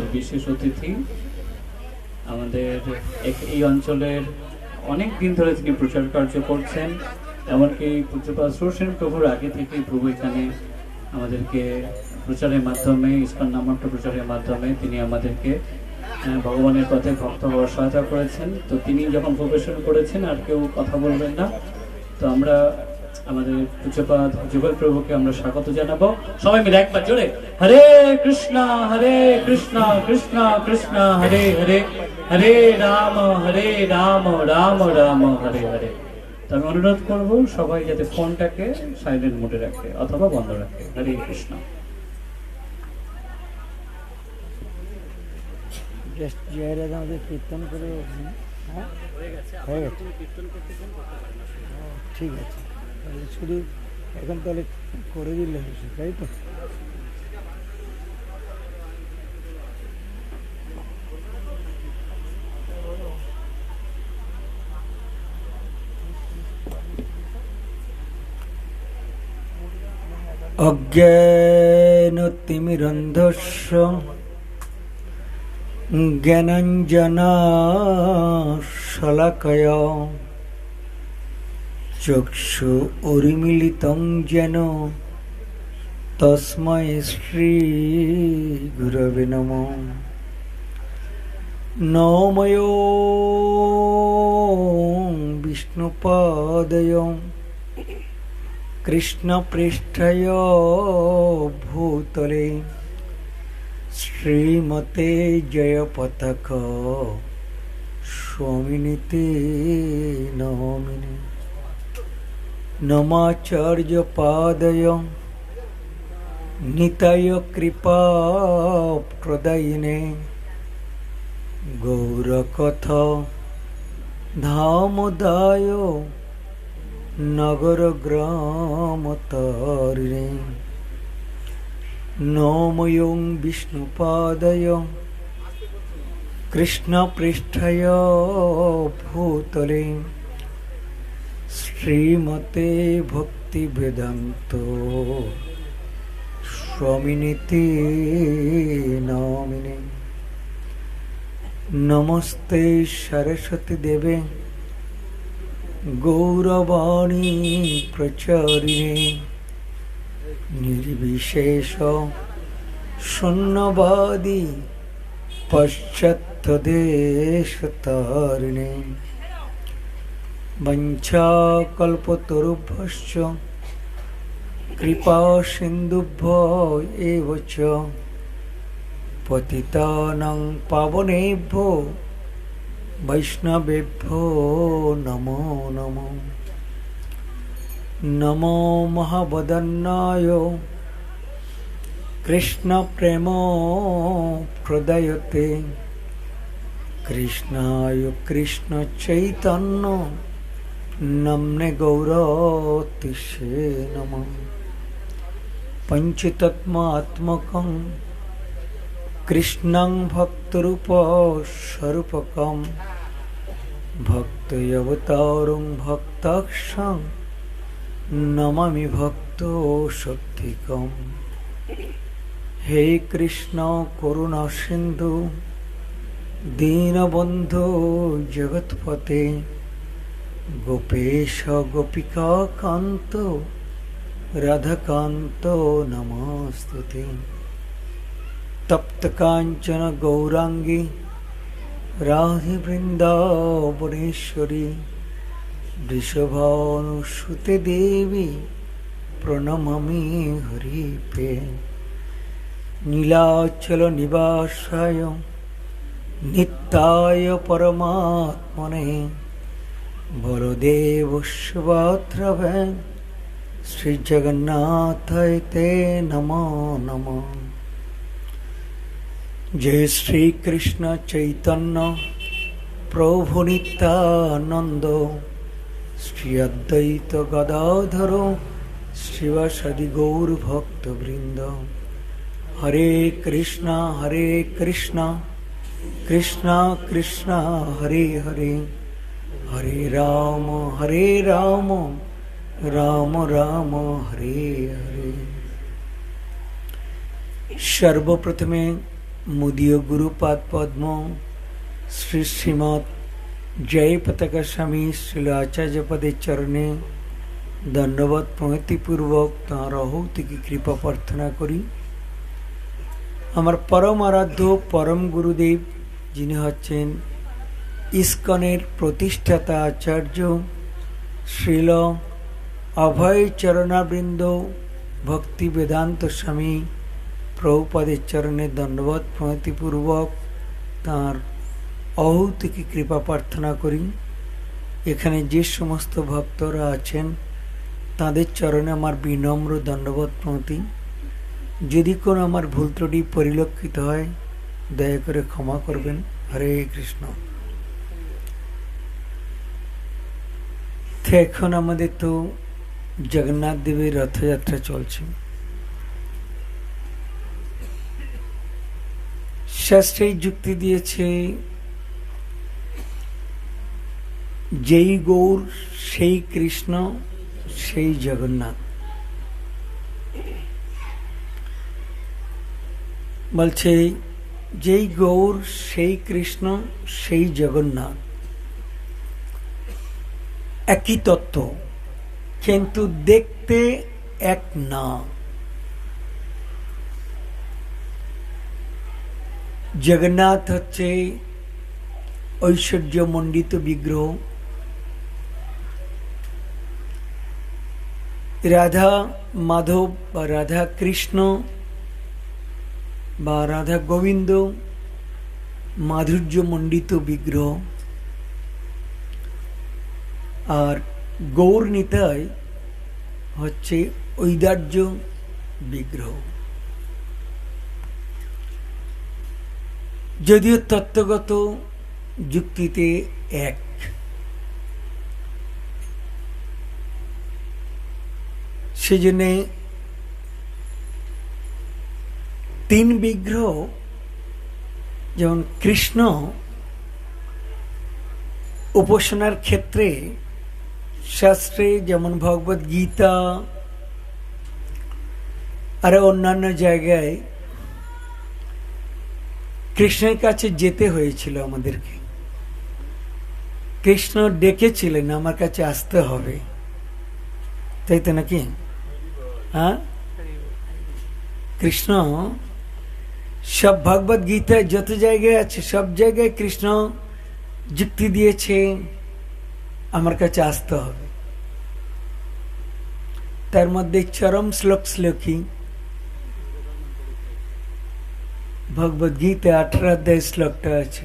আমাদের বিশেষ অতিথি। আমাদের এই অঞ্চলের অনেক দিন ধরে তিনি প্রচার কার্য করছেন, এমনকি পূজ্যপাদ সুরসেন প্রভুর আগে থেকেই প্রভু এখানে আমাদেরকে প্রচারের মাধ্যমে, ইস্কন নামমন্ত্র প্রচারের মাধ্যমে তিনি আমাদেরকে ভগবানের পথে ভক্ত হওয়ার সহায়তা করেছেন। তো তিনি যখন প্রবেশন করেছেন আর কেউ কথা বলবেন না, তো আমরা আমাদের পূজ্যপাদ যুগল প্রভুকে আমরা স্বাগত জানাবো। সবাই মিলে একবার জোরে হরে কৃষ্ণ কৃষ্ণ কৃষ্ণ হরে হরে, হরে রাম রাম রাম হরে হরে। তো আমি অনুরোধ করবো সবাই যাতে ফোনটাকে সাইলেন্ট মোডে রাখে অথবা বন্ধ রাখে। হরে কৃষ্ণ। কীর্তন করে হয়ে গেছে, ঠিক আছে, তাহলে শুধু এখন তাহলে করে দিলে হয়েছে, তাই তো? অজ্ঞানতিমিরন্ধস্য জ্ঞানাঞ্জনশলাকয়া চক্ষু উন্মীলিতং যেন তস্मै শ্রী গুরবে নমঃ। নমো বিষ্ণুপাদয় কৃষ্ণপৃষ্ঠয় ভূতলে শ্রীমতে জয়পতাক স্বামিনীতে নমিনে। নমাচার্য পাদয় নিতায় কৃপা প্রদায়িনে গৌরকথ ধামদায় নগর গ্রাম তারিণে। নমো বিষ্ণুপাদয় কৃষ্ণপৃষ্ঠয় ভূতলে শ্রীমতে ভক্তিবেদান্ত স্বামিনীতে নামিনে। নমস্তে সরস্বতী দেবে গৌরবাণী প্রচারিণে নির্বিশেষ শূন্যবাদী পশ্চাৎদেশতারিণে। বঞ্চাকল্পতরুভ্যশ্চ কৃপা সিন্ধুভ্য এব চ পতিতানাং পাবনেভ্যো বৈষ্ণবেভ্যো নমো নমঃ। নমো মহাবদন্নায় কৃষ্ণ প্রেম প্রদয়তে কৃষ্ণায় কৃষ্ণ চৈতন্য নম্নে গৌরতিষে নমঃ। পঞ্চতত্মাত্মকং কৃষ্ণং ভক্তরূপ স্বরূপকং ভক্তয়বতারং ভক্তাক্ষং নমামি ভক্ত শক্তিকম। হে কৃষ্ণ করুণা সিন্ধু দীনবন্ধু জগৎপতে গোপেশ গোপিকা কান্ত রাধাকান্ত নমস্তুতে। তপ্ত কাঞ্চন গৌরাঙ্গী রাধে বৃন্দাবনেশ্বরী বৃষভানুসুতে দেবী প্রণমামি হরিপ্রে। নীলাচল নিবাসায় নিত্যায় পরমাত্মনে বলদেব সুভদ্রভে শ্রীজগন্নাথায় তে নমো নমঃ। जय श्री कृष्ण चैतन्य प्रभु नित्यानंद श्री अद्वैत गदाधर शिवासादि गौर भक्त वृंद। हरे कृष्णा कृष्णा कृष्णा हरे हरे, हरे राम राम राम हरे हरे। सर्वप्रथमे মুদীয় গুরুপাদ পদ্ম শ্রী শ্রীমৎ জয় পতাকা স্বামী শ্রীল আচার্যপদের চরণে দণ্ডবত প্রণতিপূর্বক তাঁর অহৌতিকি কৃপা প্রার্থনা করি। আমার পরম আরাধ্য পরম গুরুদেব, যিনি হচ্ছেন ইস্কনের প্রতিষ্ঠাতা আচার্য শ্রীল অভয় চরণাবৃন্দ ভক্তি বেদান্ত স্বামী প্রভুপাদের চরণে দণ্ডবত প্রণতিপূর্বক তাঁর অহৌতিকি কৃপা প্রার্থনা করি। এখানে যে সমস্ত ভক্তরা আছেন তাদের চরণে আমার বিনম্র দণ্ডবত প্রণতি। যদি কোনো আমার ভুল ত্রুটি পরিলক্ষিত হয় দয়া করে ক্ষমা করবেন। হরে কৃষ্ণ। তো এখন আমাদের তো জগন্নাথ দেবের রথযাত্রা চলছে। শাস্ত্রে যুক্তি দিয়েছে যেই গৌর সেই কৃষ্ণ সেই জগন্নাথ। বলছে যেই গৌর সেই কৃষ্ণ সেই জগন্নাথ, একই তত্ত্ব কিন্তু দেখতে এক না। জগন্নাথ হচ্ছে ঐশ্বর্যমণ্ডিত বিগ্রহ, রাধা মাধব বা রাধা কৃষ্ণ বা রাধা গোবিন্দ মাধুর্যমণ্ডিত বিগ্রহ, আর গৌর নিতাই হচ্ছে ঔদার্য বিগ্রহ। যদিও তত্ত্বগত যুক্তিতে এক, সেজন্য তিন বিগ্রহ, যেমন কৃষ্ণ উপাসনার ক্ষেত্রে শাস্ত্রে যেমন ভগবদ গীতা আর অন্যান্য জায়গায় কৃষ্ণের কাছে যেতে হয়েছিল আমাদেরকে। কৃষ্ণ ডেকেছিলেন আমার কাছে আসতে হবে, তাই তো নাকি? হ্যাঁ, কৃষ্ণ সব ভগবদ গীতায় যত জায়গায় আছে সব জায়গায় কৃষ্ণ যুক্তি দিয়েছে আমার কাছে আসতে হবে। তার মধ্যে চরম শ্লোকী ভগবদ গীতা 18 অধ্যায় শ্লোকটা আছে।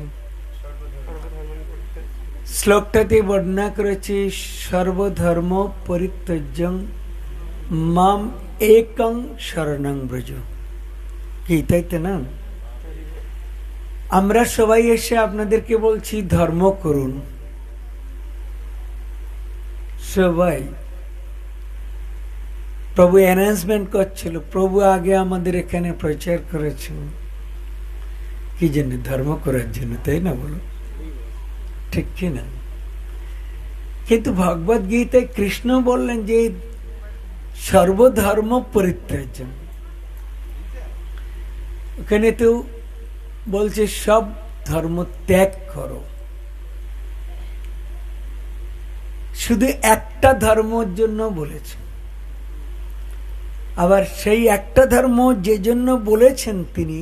শ্লোকটাতে বর্ণনা করেছে সর্বধর্ম পরিত্যজ্যং মাম একং শরণং ব্রজ। কি তাই তো না? আমরা সবাই এসে আপনাদেরকে বলছি ধর্ম করুন, সবাই। প্রভু অ্যানাউন্সমেন্ট করছিল, প্রভু আগে আমাদের এখানে প্রচার করেছেন কি জন্য? ধর্ম করার জন্য, তাই না? বলো ঠিক কি না? কিন্তু ভগবদ গীতায় কৃষ্ণ বললেন যে সর্বধর্ম পরিত্যাজ্য। ওখানে তো বলছে সব ধর্ম ত্যাগ করো। শুধু একটা ধর্মের জন্য বলেছে। আবার সেই একটা ধর্ম যে জন্য বলেছেন তিনি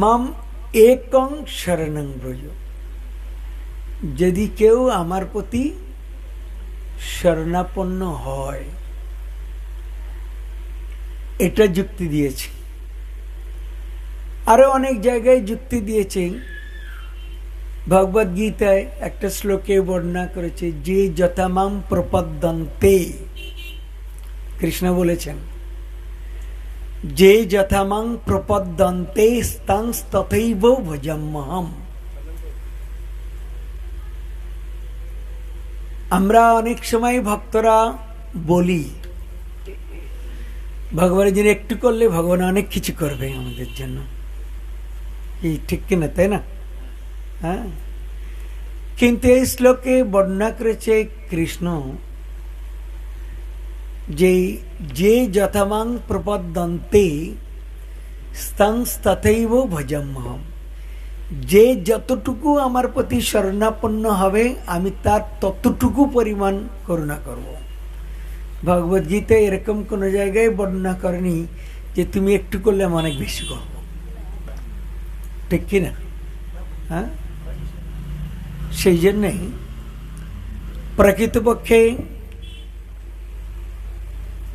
মাম একং শরণং ব্রজ। যদি কেউ আমার প্রতি শরণাপন্ন হয়, এটা যুক্তি দিয়েছে। আরো অনেক জায়গায় যুক্তি দিয়েছে। ভগবদ গীতায় একটা শ্লোকে বর্ণনা করেছে যে যথামাম প্রপদ্যন্তে, কৃষ্ণ বলেছেন যে যথামাং প্রপদ্যন্তে স্তাং তথৈব ভজাম্যহম। আমরা অনেক সময় ভক্তরা বলি ভগবানের জন্য একটু করলে ভগবান অনেক কিছু করবে আমাদের জন্য, এই ঠিক কিনা? তাই না? হ্যাঁ, কিন্তু এই শ্লোকে বর্ণনা করেছে কৃষ্ণ যে যে যথামাং প্রপদ্যন্তে স্তাংস তথৈব ভজম্যহম। যে যতটুকু আমার প্রতি শরণাপন্ন হবে আমি তার ততটুকু পরিমাণ করুণা করব। ভগবদ গীতায় এরকম কোন জায়গায় বর্ণনা করেনি যে তুমি একটু করলে আমি অনেক বেশি করব, ঠিক কিনা? হ্যাঁ, সেই জন্যই প্রকৃতপক্ষে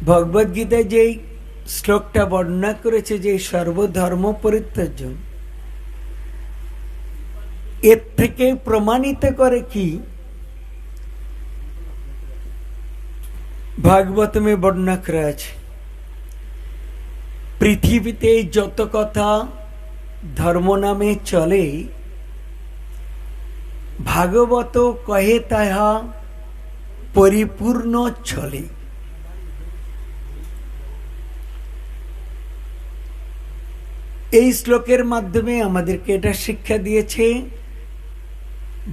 ভগবদ গীতায় যে শ্লোকটা বর্ণনা করেছে যে সর্বধর্ম পরিত্যাজ্য, এর থেকে প্রমাণিত করে কি ভাগবতমে বর্ণনা করা আছে পৃথিবীতে যত কথা ধর্ম নামে চলে ভাগবত কহে তাহা পরিপূর্ণ চলে। এই শ্লোকের মাধ্যমে আমাদেরকে এটা শিক্ষা দিয়েছে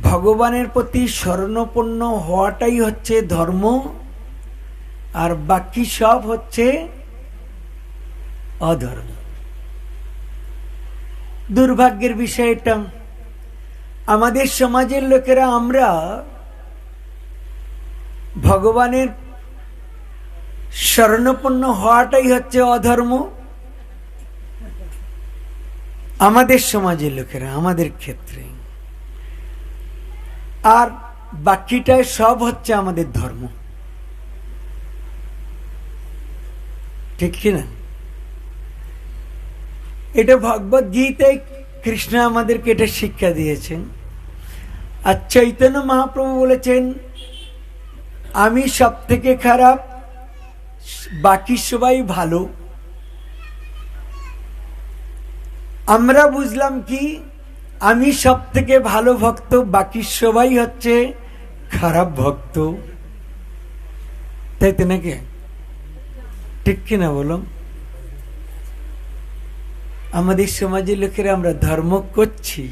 ভগবানের প্রতি শরণাপন্ন হওয়াটাই হচ্ছে ধর্ম, আর বাকি সব হচ্ছে অধর্ম। দুর্ভাগ্যের বিষয়টা আমাদের সমাজের লোকেরা আমরা ভগবানের শরণাপন্ন হওয়াটাই হচ্ছে অধর্ম। আমাদের সমাজের লোকেরা, আমাদের ক্ষেত্রে, আর বাকিটা সব হচ্ছে আমাদের ধর্ম, ঠিক কিনা? এটা ভগবদ গীতায় কৃষ্ণ আমাদেরকে এটা শিক্ষা দিয়েছেন। আর চৈতন্য মহাপ্রভু বলেছেন আমি সব থেকে খারাপ, বাকি সবাই ভালো। আমরা বুঝলাম কি আমি সব থেকে ভালো ভক্ত, বাকি সবাই হচ্ছে খারাপ ভক্ত, তাই তো নাকি? ঠিক কিনা বলো? আমাদের সমাজের লোকেরা আমরা ধর্ম করছি,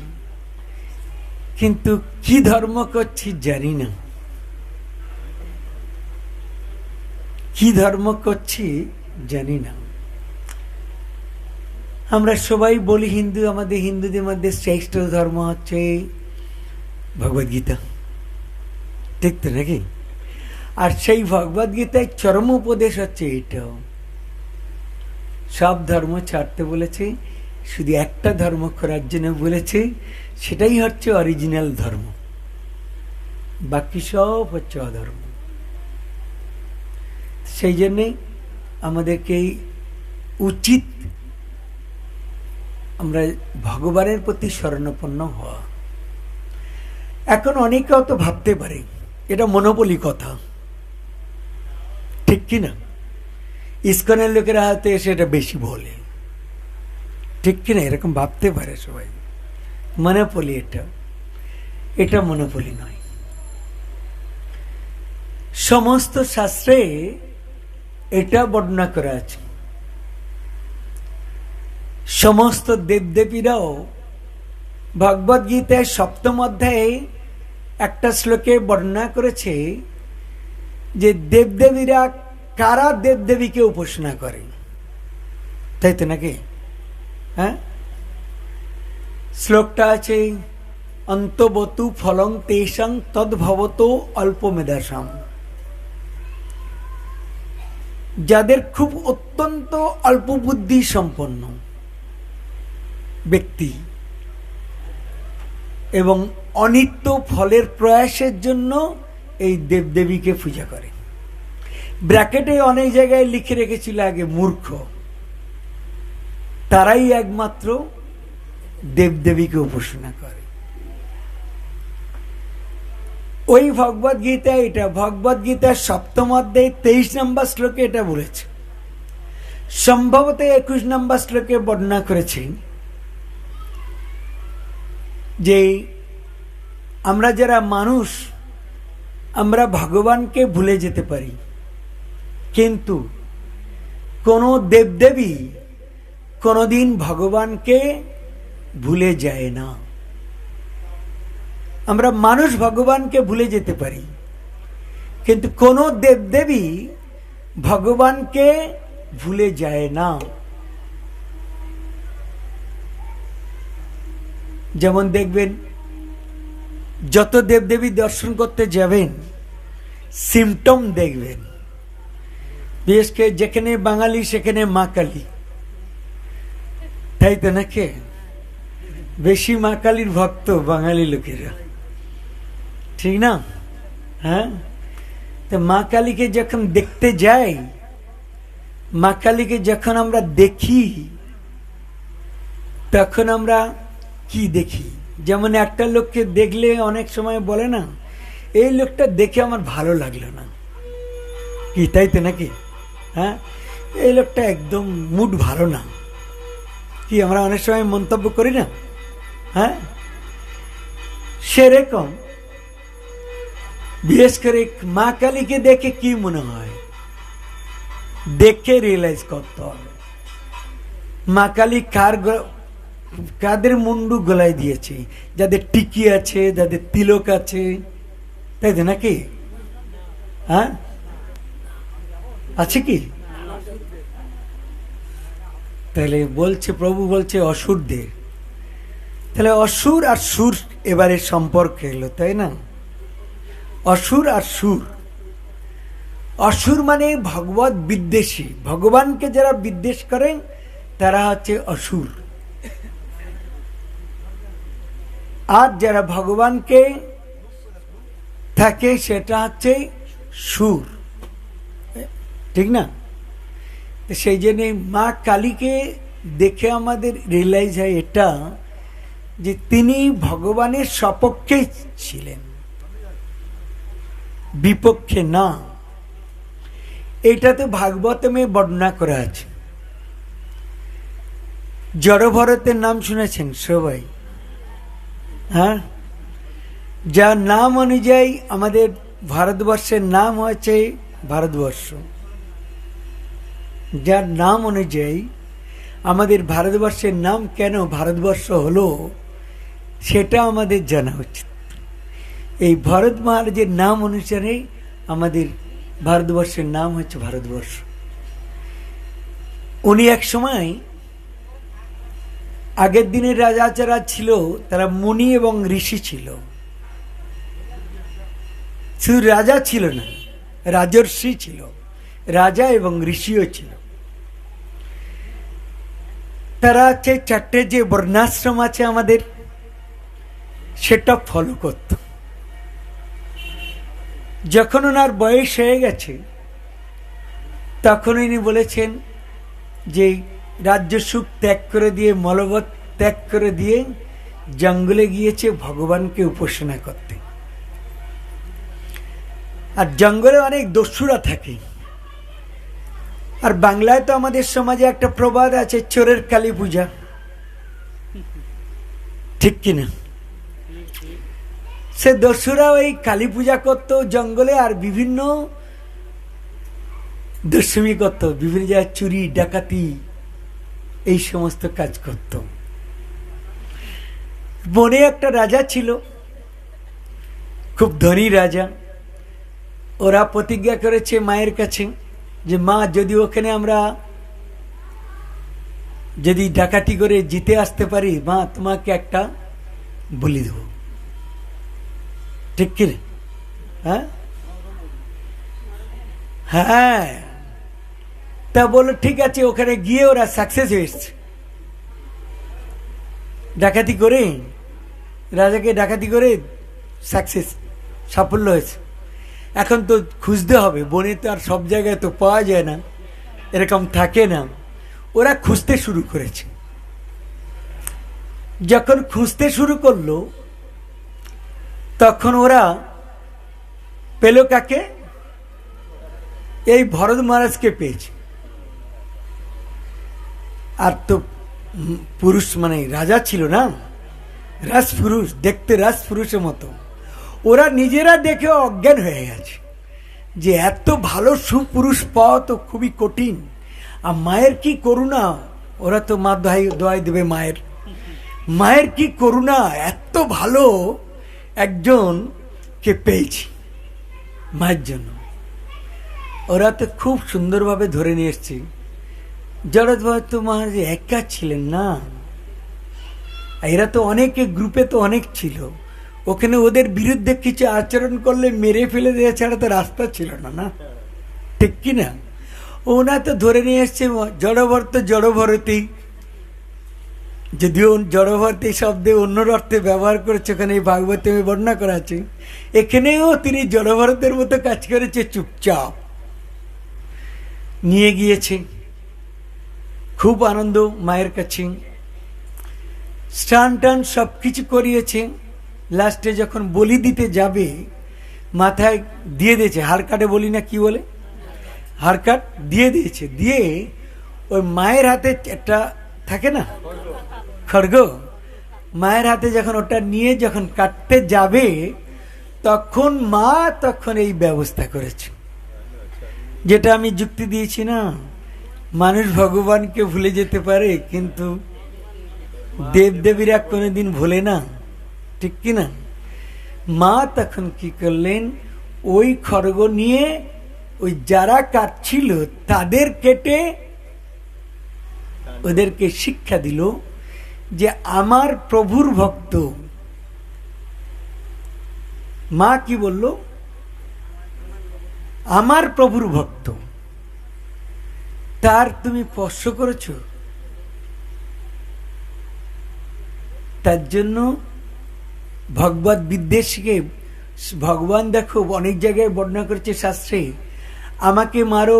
কিন্তু কি ধর্ম করছি জানি না। কি ধর্ম করছি জানি না। আমরা সবাই বলি হিন্দু, আমাদের হিন্দুদের মধ্যে শ্রেষ্ঠ ধর্ম হচ্ছে ভগবদ গীতা, ঠিক তো নাকি? আর সেই ভগবদ গীতায় চরম উপদেশ হচ্ছে এটাও, সব ধর্ম ছাড়তে বলেছে, শুধু একটা ধর্ম করার জন্য বলেছে, সেটাই হচ্ছে অরিজিনাল ধর্ম, বাকি সব হচ্ছে অধর্ম। সেই জন্যে আমাদেরকে উচিত আমরা ভগবানের প্রতি শরণাপন্ন হওয়া। এখন অনেকে তো ভাবতে পারে এটা মনোবলি কথা, ঠিক কিনা? ইস্কনের লোকেরা হয়তো এসে এটা বেশি বলে, ঠিক কিনা? এরকম ভাবতে পারে সবাই, মনোপলি। এটা মনোপলি নয়। সমস্ত শাস্ত্রে এটা বর্ণনা করা আছে। সমস্ত দেবদেবীরাও ভগবদ গীতায় 7ম অধ্যায়ে একটা শ্লোকে বর্ণনা করেছে যে দেবদেবীরা কারা দেবদেবীকে উপাসনা করে, তাই তো নাকি? হ্যাঁ, শ্লোকটা আছে অন্তবতু ফলং তেষাং তদ্ভবত অল্পমেধাসাম। যাদের খুব অত্যন্ত অল্প বুদ্ধি সম্পন্ন ব্যক্তি এবং অনিত্য ফলের প্রয়াসের জন্য এই দেবদেবীকে পূজা করে। ব্র্যাকেটে অনেক জায়গায় লিখে রেখেছিল আগে মূর্খ, তারাই একমাত্র দেবদেবীকে উপাসনা করে। ওই ভগবদ গীতা, এটা ভগবদ গীতার 7ম অধ্যায় 23 নম্বর শ্লোকে এটা বলেছে। সম্ভবত 21 নম্বর শ্লোকে বর্ণনা করেছে যে আমরা যারা মানুষ আমরা ভগবানকে ভুলে যেতে পারি, কিন্তু কোন দেবদেবী কোনদিন ভগবানকে ভুলে যায় না। আমরা মানুষ ভগবানকে ভুলে যেতে পারি, কিন্তু কোন দেবদেবী ভগবানকে ভুলে যায় না। যেমন দেখবেন যত দেবদেবী দর্শন করতে যাবেন সিমটম দেখবেন, বিশেষ করে যেখানে বাঙালি সেখানে মা কালী, তাই তো নাকি? বেশি মা কালীর ভক্ত বাঙালি লোকেরা, ঠিক না? হ্যাঁ, তো মা কালীকে যখন দেখতে যাই, মা কালীকে যখন আমরা দেখি, তখন আমরা কি দেখি? যেমন একটা লোককে দেখলে অনেক সময় বলে না, এই লোকটা দেখে আমার ভালো লাগলো না, কি তাই তো নাকি? হ্যাঁ, এই লোকটা একদম মুড ভালো না, কি আমরা অনেক সময় মন্তব্য করি না? হ্যাঁ, সেরকম বিশেষ করে মা কালীকে দেখে কি মনে হয়, দেখে রিয়েলাইজ করতে হবে মা কালী কাদের মুন্ডু গলায় দিয়েছে, যাদের টিকি আছে, যাদের তিলক আছে, তাই তো নাকি? হ্যাঁ, আছে কি? তাহলে বলছে, প্রভু বলছে অসুরদের, তাহলে অসুর আর সুর এবারে সম্পর্ক এলো, তাই না? অসুর আর সুর। অসুর মানে ভগবত বিদ্বেষী, ভগবানকে যারা বিদ্বেষ করেন তারা হচ্ছে অসুর, আর যারা ভগবানকে থাকে সেটা হচ্ছে সুর, ঠিক না? সেই জন্য মা কালীকে দেখে আমাদের রিয়েলাইজ হয় এটা, যে তিনি ভগবানের সপক্ষে ছিলেন, বিপক্ষে না। এটাতে ভাগবতমে বর্ণনা করা আছে। জড়ভরতের নাম শুনেছেন সবাই? হ্যাঁ, যার নাম অনুযায়ী আমাদের ভারতবর্ষের নাম হয়েছে ভারতবর্ষ, যার নাম অনুযায়ী আমাদের ভারতবর্ষের নাম কেন ভারতবর্ষ হলো সেটা আমাদের জানা উচিত। এই ভরত মহারাজের নাম অনুসারে আমাদের ভারতবর্ষের নাম হচ্ছে ভারতবর্ষ। উনি এক সময়, আগের দিনের রাজা যারা ছিল তারা মুনি এবং ঋষি ছিল, শুধু রাজা ছিল না, রাজর্ষি ছিল, রাজা এবং ঋষিও ছিল। তারা হচ্ছে চারটে যে বর্ণাশ্রম আছে আমাদের, সেটা ফলো করত। যখন ওনার বয়স হয়ে গেছে তখন উনি বলেছেন যে রাজ্য সুখ ত্যাগ করে দিয়ে, মলবৎ ত্যাগ করে দিয়ে জঙ্গলে গিয়েছে ভগবানকে উপাসনা করতে। আর জঙ্গলে অনেক দস্যুরা থাকে। আর বাংলায় তো আমাদের সমাজে একটা প্রবাদ আছে, চোরের কালী পূজা, ঠিক কিনা? সে দস্যুরা ওই কালী পূজা করতো জঙ্গলে, আর বিভিন্ন দুষ্টুমি করত, বিভিন্ন জায়গায় চুরি ডাকাতি এই সমস্ত কাজ করত। বনে একটা রাজা ছিল, খুব ধনী রাজা। ওরা প্রতিজ্ঞা করেছে মায়ের কাছে যে মা, যদি ওখানে আমরা যদি ডাকাতি করে জিতে আসতে পারি, মা তোমাকে একটা বলি দেব, ঠিক কিনা? হ্যাঁ হ্যাঁ, তা বললো ঠিক আছে। ওখানে গিয়ে ওরা সাকসেস হয়েছে, ডাকাতি করে, রাজাকে ডাকাতি করে সাকসেস, সাফল্য হয়েছে। এখন তো খুঁজতে হবে, বনে তো আর সব জায়গায় তো পাওয়া যায় না, এরকম থাকে না। ওরা খুঁজতে শুরু করেছে। যখন খুঁজতে শুরু করলো তখন ওরা পেল কাকে? এই ভরত মহারাজকে পেয়েছে। আর তো পুরুষ মানে রাজা ছিল না, রাজপুরুষ, দেখতে রাজপুরুষের মতো। ওরা নিজেরা দেখে অজ্ঞান হয়ে গেছে যে এত ভালো সুপুরুষ পাওয়া তো খুবই কঠিন। আর মায়ের কি করুণা, ওরা তো মা দোয়াই দেবে মায়ের, মায়ের কি করুণা, এত ভালো একজনকে পেয়েছি মায়ের জন্য। ওরা তো খুব সুন্দরভাবে ধরে নিয়ে এসছে। জড়ভরত মহারাজ একা ছিলেন না, এরা তো অনেকে গ্রুপে তো অনেক ছিল, ওখানে ওদের বিরুদ্ধে কিছু আচরণ করলে মেরে ফেলে দেওয়া ছাড়া তো রাস্তা ছিল না, না ঠিক কি না? ওনা তো ধরে নিয়ে এসছে জড়ভর্ত জড়ভরতেই, যদিও জড়ভর্তি শব্দে অন্য অর্থে ব্যবহার করেছে, ওখানে এই ভাগবতে বর্ণনা করা আছে। এখানেও তিনি জড়ভরতের মতো কাজ করেছে, চুপচাপ নিয়ে গিয়েছে, খুব আনন্দ মায়ের কাছে, স্নান টান সব কিছু করিয়েছে। লাস্টে যখন বলি দিতে যাবে, মাথায় দিয়ে দিয়েছে, হাড় কাটে বলি না কি বলে, হাড় কাট দিয়ে দিয়েছে, দিয়ে ওই মায়ের হাতে একটা থাকে না খড়গ, মায়ের হাতে যখন ওটা নিয়ে যখন কাটতে যাবে, তখন মা তখন এই ব্যবস্থা করেছে। যেটা আমি যুক্তি দিয়েছি না, মানুষ ভগবানকে ভুলে যেতে পারে, কিন্তু দেবদেবীরা কোনোদিন ভোলে না, ঠিক কি না? মা তখন কি করলেন, ওই খড়গ নিয়ে ওই যারা কাটছিল তাদের কেটে ওদেরকে শিক্ষা দিল যে আমার প্রভুর ভক্ত। মা কি বলল? আমার প্রভুর ভক্ত, তার তুমি স্পর্শ করেছো, তার জন্য ভগবত বিদ্বেষকে ভগবান দেখো অনেক জায়গায় বর্ণনা করেছে শাস্ত্রে, আমাকে মারো,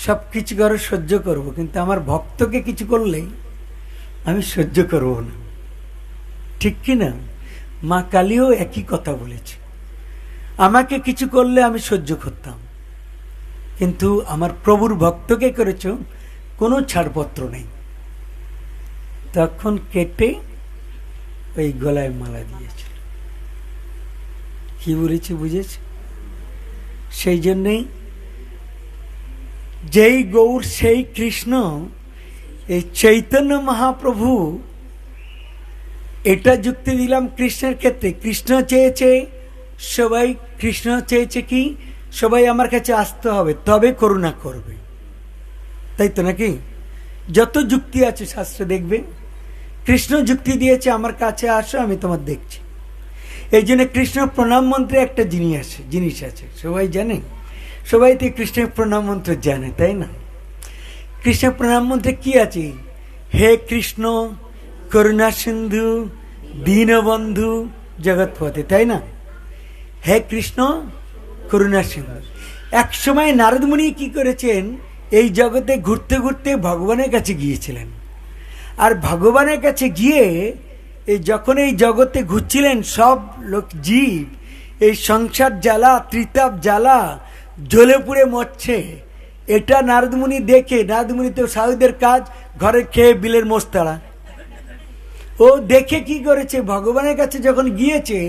সব কিছু করো, সহ্য করব, কিন্তু আমার ভক্তকে কিছু করলে আমি সহ্য করব না, ঠিক কি না? মা কালীও একই কথা বলেছে, আমাকে কিছু করলে আমি সহ্য করতাম, কিন্তু আমার প্রভুর ভক্তকে করেছ, কোনো ছাড়পত্র নেই। তখন কেটে ওই গলায় মালা দিয়েছিল। কি বলেছে বুঝেছে? সেই জন্যই যেই গৌর সেই কৃষ্ণ, এই চৈতন্য মহাপ্রভু, এটা যুক্তি দিলাম কৃষ্ণের ক্ষেত্রে। কৃষ্ণ চেয়েছে সবাই, কৃষ্ণ চেয়েছে কি সবাই আমার কাছে আসতে হবে, তবে করুণা করবে, তাই তো নাকি? যত যুক্তি আছে শাস্ত্রে দেখবে, কৃষ্ণ যুক্তি দিয়েছে আমার কাছে আসো, আমি তোমার দেখছি। এই জন্য কৃষ্ণ প্রণাম মন্ত্রে একটা জিনিস আছে, সবাই জানে, সবাই তো কৃষ্ণের প্রণাম মন্ত্র জানে, তাই না? কৃষ্ণ প্রণাম মন্ত্রে কি আছে? হে কৃষ্ণ করুণা সিন্ধু দীনবন্ধু জগৎপতে, তাই না? হে কৃষ্ণ করুণা সিন্ধু। এক সময় নারদ মুনি কি করেছেন, এই জগতে ঘুরতে ঘুরতে ভগবানের কাছে গিয়েছিলেন। আর ভগবানের কাছে গিয়ে যখন এই জগতে ঘুরছিলেন, সব লোক জীব এই সংসার জ্বালা, ত্রিতাপ জ্বালা, জ্বলে পুড়ে মরছে। এটা নারদমুনি দেখে, নারদমুনি তো সাধুদের কাজ ঘরে খেয়ে বিলের মোস্তারা, ও দেখে কি করেছে, ভগবানের কাছে যখন গিয়েছে,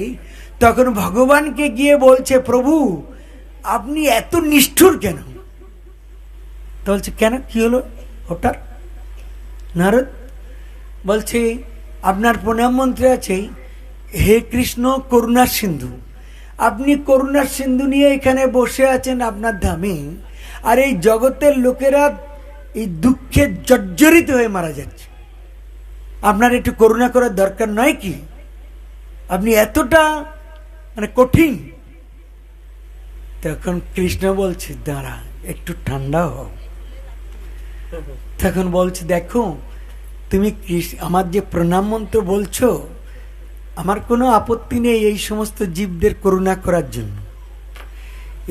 তখন ভগবানকে গিয়ে বলছে, প্রভু আপনি এত নিষ্ঠুর কেন? তো বলছে কেন, কি হলো হঠাৎ? নারদ বলছে, আপনার প্রণাম মন্ত্রে আছে হে কৃষ্ণ করুণার সিন্ধু, আপনি করুণার সিন্ধু নিয়ে এখানে বসে আছেন আপনার ধামে, আর এই জগতের লোকেরা এই দুঃখে জর্জরিত হয়ে মারা যাচ্ছে, আপনার একটু করুণা করার দরকার নয় কি? আপনি এতটা মানে কঠিন। তখন কৃষ্ণ বলছে, দাঁড়া একটু ঠান্ডা হও। তখন বলছে, দেখো তুমি আমার যে প্রণাম মন্ত্র বলছো, আমার কোনো আপত্তি নেই এই সমস্ত জীবদের করুণা করার জন্য।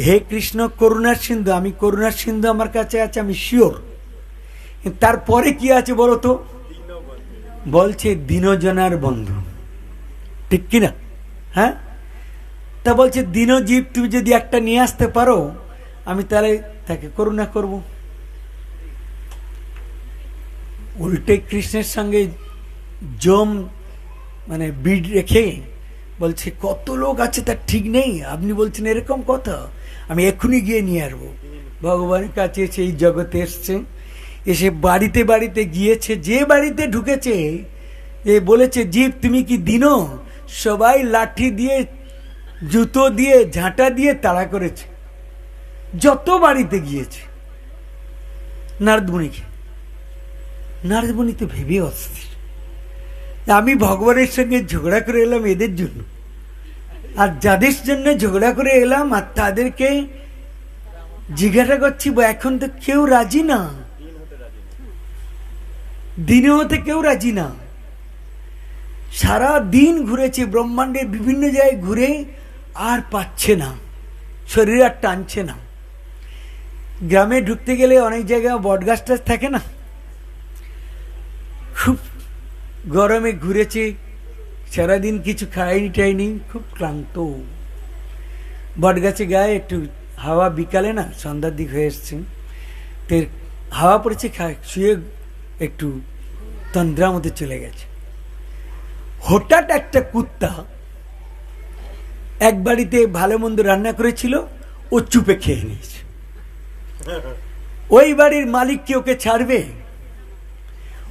হে কৃষ্ণ করুণার সিন্ধু, আমি করুণার সিন্ধু আমার কাছে আছে, আমি শিওর। তারপরে কি আছে বলো তো? বলছে দীনজনার বন্ধু, ঠিক কিনা? হ্যাঁ, তা বলছে দীনজীব তুমি যদি একটা নিয়ে আসতে পারো, আমি তাহলে তাকে করুণা করব। উল্টে কৃষ্ণের সঙ্গে জম মানে বিড রেখে বলছে, কত লোক আছে তার ঠিক নেই, আপনি বলছেন এরকম কথা, আমি এক্ষুনি গিয়ে নিয়ে আসবো। ভগবানের কাছে সেই জগতে এসছে, এসে বাড়িতে বাড়িতে গিয়েছে, যে বাড়িতে ঢুকেছে এ বলেছে, জীব তুমি কি দিন? সবাই লাঠি দিয়ে, জুতো দিয়ে, ঝাঁটা দিয়ে তাড়া করেছে, যত বাড়িতে গিয়েছে। নারদ মুনিকে, নারদ মুনি তো ভেবে অস্থির, আমি ভগবানের সঙ্গে ঝগড়া করে এলাম এদের জন্য, আর যাদের জন্য ঝগড়া করে এলাম আর তাদেরকে জিজ্ঞাসা করছি, এখন তো কেউ রাজি না, দিনে হতে কেউ রাজি না। সারা দিন ঘুরেছে ব্রহ্মাণ্ডের বিভিন্ন জায়গায় ঘুরে, আর পাচ্ছে না, শরীর আর টানছে না। গ্রামে ঢুকতে গেলে অনেক জায়গায় বট গাছ টাছ থাকে না, খুব গরমে ঘুরেছে, সারাদিন কিছু খায়নি টাইনি, খুব ক্লান্ত। বট গাছে গায়ে একটু হাওয়া, বিকালে না সন্ধ্যার দিক হয়ে এসছে, তো হাওয়া পড়েছে, শুয়ে একটু তন্দ্রার মধ্যে চলে গেছে। হঠাৎ একটা কুত্তা এক বাড়িতে ভালো মন্দ রান্না করেছিল, ও চুপে খেয়ে নিয়েছে। ওই বাড়ির মালিক কি ওকে ছাড়বে?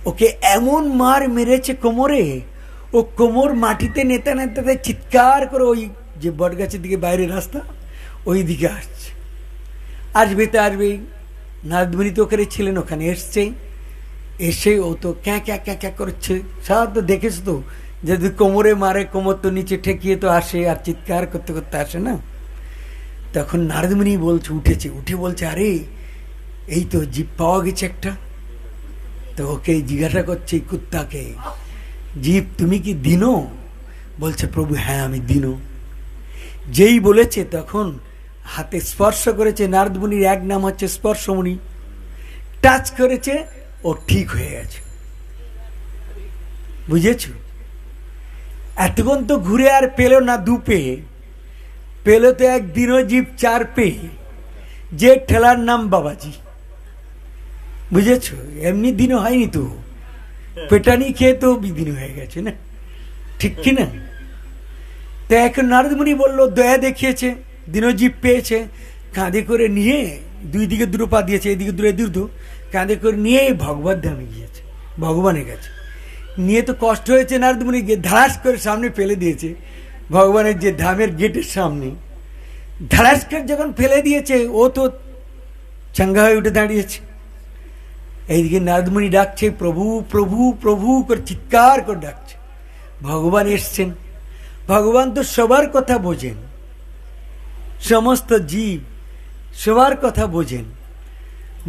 ওকে এমন মার মেরেছে কোমরে, ও কোমর মাটিতে নেতা নেতাতে চিৎকার করে ওই যে বট গাছের দিকে বাইরের রাস্তা, ওই দিকে আসছে। আসবে তো আসবেই, নারদমুনি তো ওখানে ছিলেন, ওখানে এসছে। এসে ও তো ক্যাঁ ক্যাঁ ক্যাঁ ক্যাঁ করছে। সারা তো দেখেছ তো, যদি কোমরে মারে, কোমর তো নিচে ঠেকিয়ে তো আসে, আর চিৎকার করতে করতে আসে না। তখন নারদমুনি বলছে, উঠেছে, উঠে বলছে, আরে এই তো জীব পাওয়া গেছে একটা। তো ওকে জিজ্ঞাসা করছে কুত্তাকে, জীব তুমি কি দিনো? বলছে, প্রভু হ্যাঁ আমি দিনো। যেই বলেছে তখন হাতে স্পর্শ করেছে, নারদমুনির এক নাম হচ্ছে স্পর্শমণি, টাচ করেছে, ও ঠিক হয়ে গেছে। বুঝেছ? এতক্ষণ তো ঘুরে আর পেল না 2 পে, পেল তো একদিনও জীব 4 পে, যে ঠেলার নাম বাবাজি। বুঝেছ? এমনি দিনও হয়নি তো, পেটানি খেয়ে তো বিদিন হয়ে গেছে না, ঠিক কিনা? তো এখন নারদমুনি বলল, দয়া দেখিয়েছে, দিনজীব পেয়েছে, কাঁধে করে নিয়ে 2 দিকে 2 পা দিয়েছে, এদিকে 2 দুর্ধ, কাঁধে করে নিয়ে ভগবত ধামে গিয়েছে, ভগবানের কাছে নিয়ে। তো কষ্ট হয়েছে নারদমুনি, গিয়ে ধারাস করে সামনে ফেলে দিয়েছে, ভগবানের যে ধামের গেটের সামনে। ধারাস করে যখন ফেলে দিয়েছে, ও তো চাঙ্গা হয়ে উঠে দাঁড়িয়েছে। এইদিকে নারদমুনি ডাকছে, প্রভু প্রভু প্রভু করে চিৎকার করে ডাকছে। ভগবান এসছেন। ভগবান তো সবার কথা বোঝেন, সমস্ত জীব সবার কথা বোঝেন।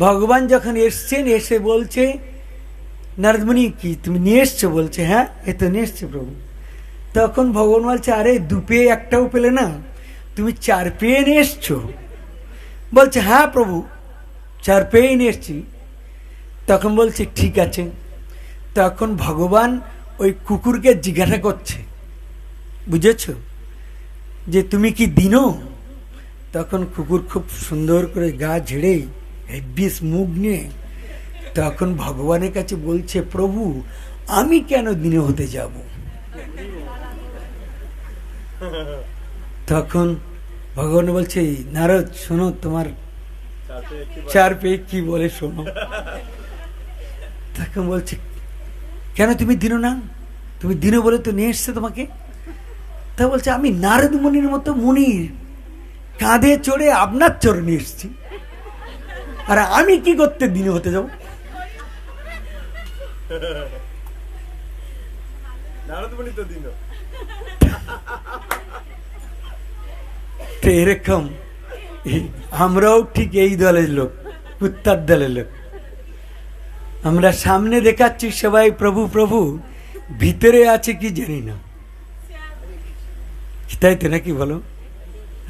ভগবান যখন এসছেন, এসে বলছে, নারদমুনি কি তুমি নিয়ে এসছো? বলছে, হ্যাঁ এ তো নিয়ে এসছে প্রভু। তখন ভগবান বলছে, আরে 2 পে একটাও পেলে না, তুমি 4 পে নিয়ে এসছো? বলছে, হ্যাঁ প্রভু 4 পে নিয়ে এসছি। তখন বলছে, ঠিক আছে। তখন ভগবান ওই কুকুরকে জিজ্ঞাসা করছে, বুঝেছ, যে তুমি কি দিনো? তখন কুকুর খুব সুন্দর করে গা ঝেড়ে হেব্বিস মুখ নিয়ে তখন ভগবানের কাছে বলছে, প্রভু আমি কেন দিনে হতে যাব? তখন ভগবান বলছে, নারদ শোনো, তোমার 4 পে কি বলে শোনো। তখন বলছে, কেন তুমি দিনো না? তুমি দিনো বলে তো নিয়ে এসছে তোমাকে। তা বলছে, আমি নারদ মুনির মতো মুনির কাঁধে চড়ে আপনার চরণে এসছি, আর আমি কি করতে দিনে হতে যাব? তো এরকম আমরাও ঠিক এই দলের লোক, কুত্তার দলের লোক। আমরা সামনে দেখাচ্ছি সবাই প্রভু প্রভু, ভিতরে আছে কি জানি না, তাই তো নাকি বলো?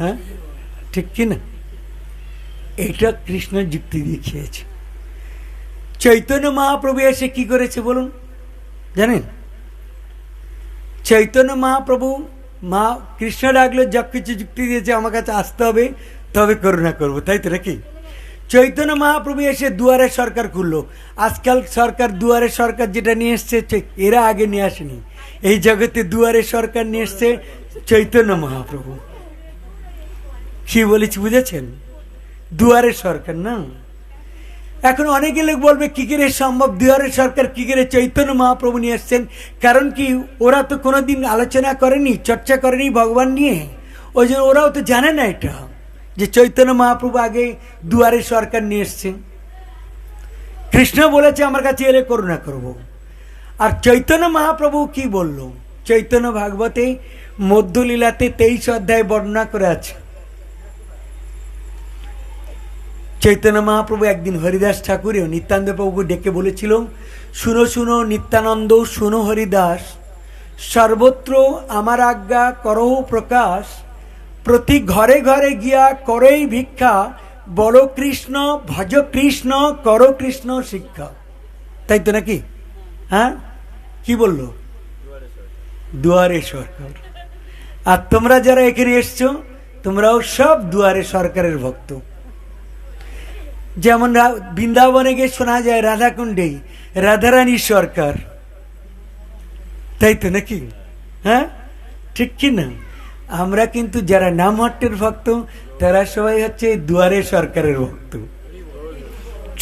হ্যাঁ ঠিক কি না? এটা কৃষ্ণ যুক্তি দিয়ে খেয়েছে। চৈতন্য মহাপ্রভু এসে কি করেছে বলুন, জানেন? চৈতন্য মহাপ্রভু, মা কৃষ্ণ ডাকলো, যা কিছু যুক্তি দিয়েছে, আমার কাছে আসতে হবে তবে করুণা করবো, তাই তো নাকি? চৈতন্য মহাপ্রভু এসে দুয়ারে সরকার খুললো। আজকাল সরকার, দুয়ারে সরকার যেটা নিয়ে এসছে, এরা আগে নিয়ে আসেনি। এই জগতে দুয়ারে সরকার নিয়ে এসছে চৈতন্য মহাপ্রভু। কি বলেছি বুঝেছেন? দুয়ারে সরকার না। এখন অনেকে লোক বলবে, কি করে সম্ভব, দুয়ারে সরকার কি করে চৈতন্য মহাপ্রভু নিয়ে এসছেন? কারণ কি, ওরা তো কোনোদিন আলোচনা করেনি, চর্চা করেনি ভগবান নিয়ে, ওই জন্য ওরাও তো জানে না এটা, যে চৈতন্য মহাপ্রভু আগে দুয়ারে সরকার নিয়ে এসছে। কৃষ্ণ বলেছে, আমার কাছে এলে করুণা করবো। আর চৈতন্য মহাপ্রভু কি বলল? চৈতন্য ভাগবতে মধ্যলীলাতে 23 অধ্যায় বর্ণনা করে আছে। চৈতন্য মহাপ্রভু একদিন হরিদাস ঠাকুর ও নিত্যানন্দ প্রভুকে ডেকে বলেছিল, শুনো শুনো নিত্যানন্দ, শুনো হরিদাস, সর্বত্র আমার আজ্ঞা করো প্রকাশ, প্রতি ঘরে ঘরে গিয়া করেই ভিক্ষা, বলো কৃষ্ণ ভজ কৃষ্ণ করো কৃষ্ণ শিক্ষা। তাই তো নাকি? হ্যাঁ, কি বললো? দুয়ারে সরকার। আর তোমরা যারা এখানে এসছো, তোমরাও সব দুয়ারে সরকারের ভক্ত। যেমন বৃন্দাবনে গিয়ে শোনা যায় রাধাকুণ্ডে রাধারানী সরকার, তাই তো নাকি? হ্যাঁ, ঠিক কি না? আমরা কিন্তু যারা নামহট্টের ভক্ত, তারা সবাই হচ্ছে দুয়ারে সরকারের ভক্ত।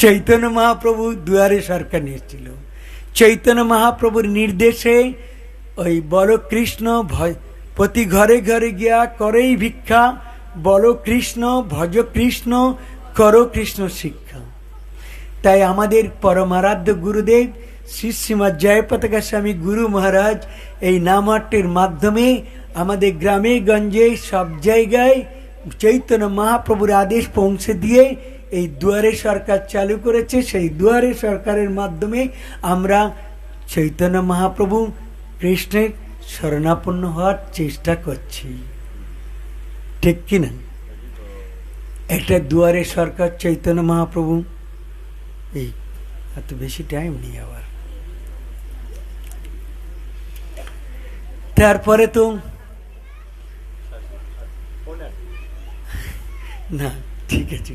চৈতন্য মহাপ্রভু দুয়ারে সরকার নিয়েছিল। চৈতন্য মহাপ্রভুর নির্দেশে ওই বলো কৃষ্ণ প্রতি ঘরে ঘরে গিয়া করেই ভিক্ষা, বলো কৃষ্ণ ভজ কৃষ্ণ করো কৃষ্ণ শিক্ষা। তাই আমাদের পরমারাধ্য গুরুদেব শ্রী শ্রীমৎ জয়পতাকা স্বামী গুরু মহারাজ এই নামহট্টের মাধ্যমে আমাদের গ্রামে গঞ্জে সব জায়গায় চৈতন্য মহাপ্রভুর আদেশ পৌঁছে দিয়ে এই দুয়ারে সরকার চালু করেছে। সেই দুয়ারে সরকারের মাধ্যমে আমরা চৈতন্য মহাপ্রভু কৃষ্ণের শরণাপন্ন হওয়ার চেষ্টা করছি, ঠিক কিনা? একটা দুয়ারে সরকার চৈতন্য মহাপ্রভু। এই এত বেশি টাইম নেই আবার। তারপরে তো না, ঠিক আছে,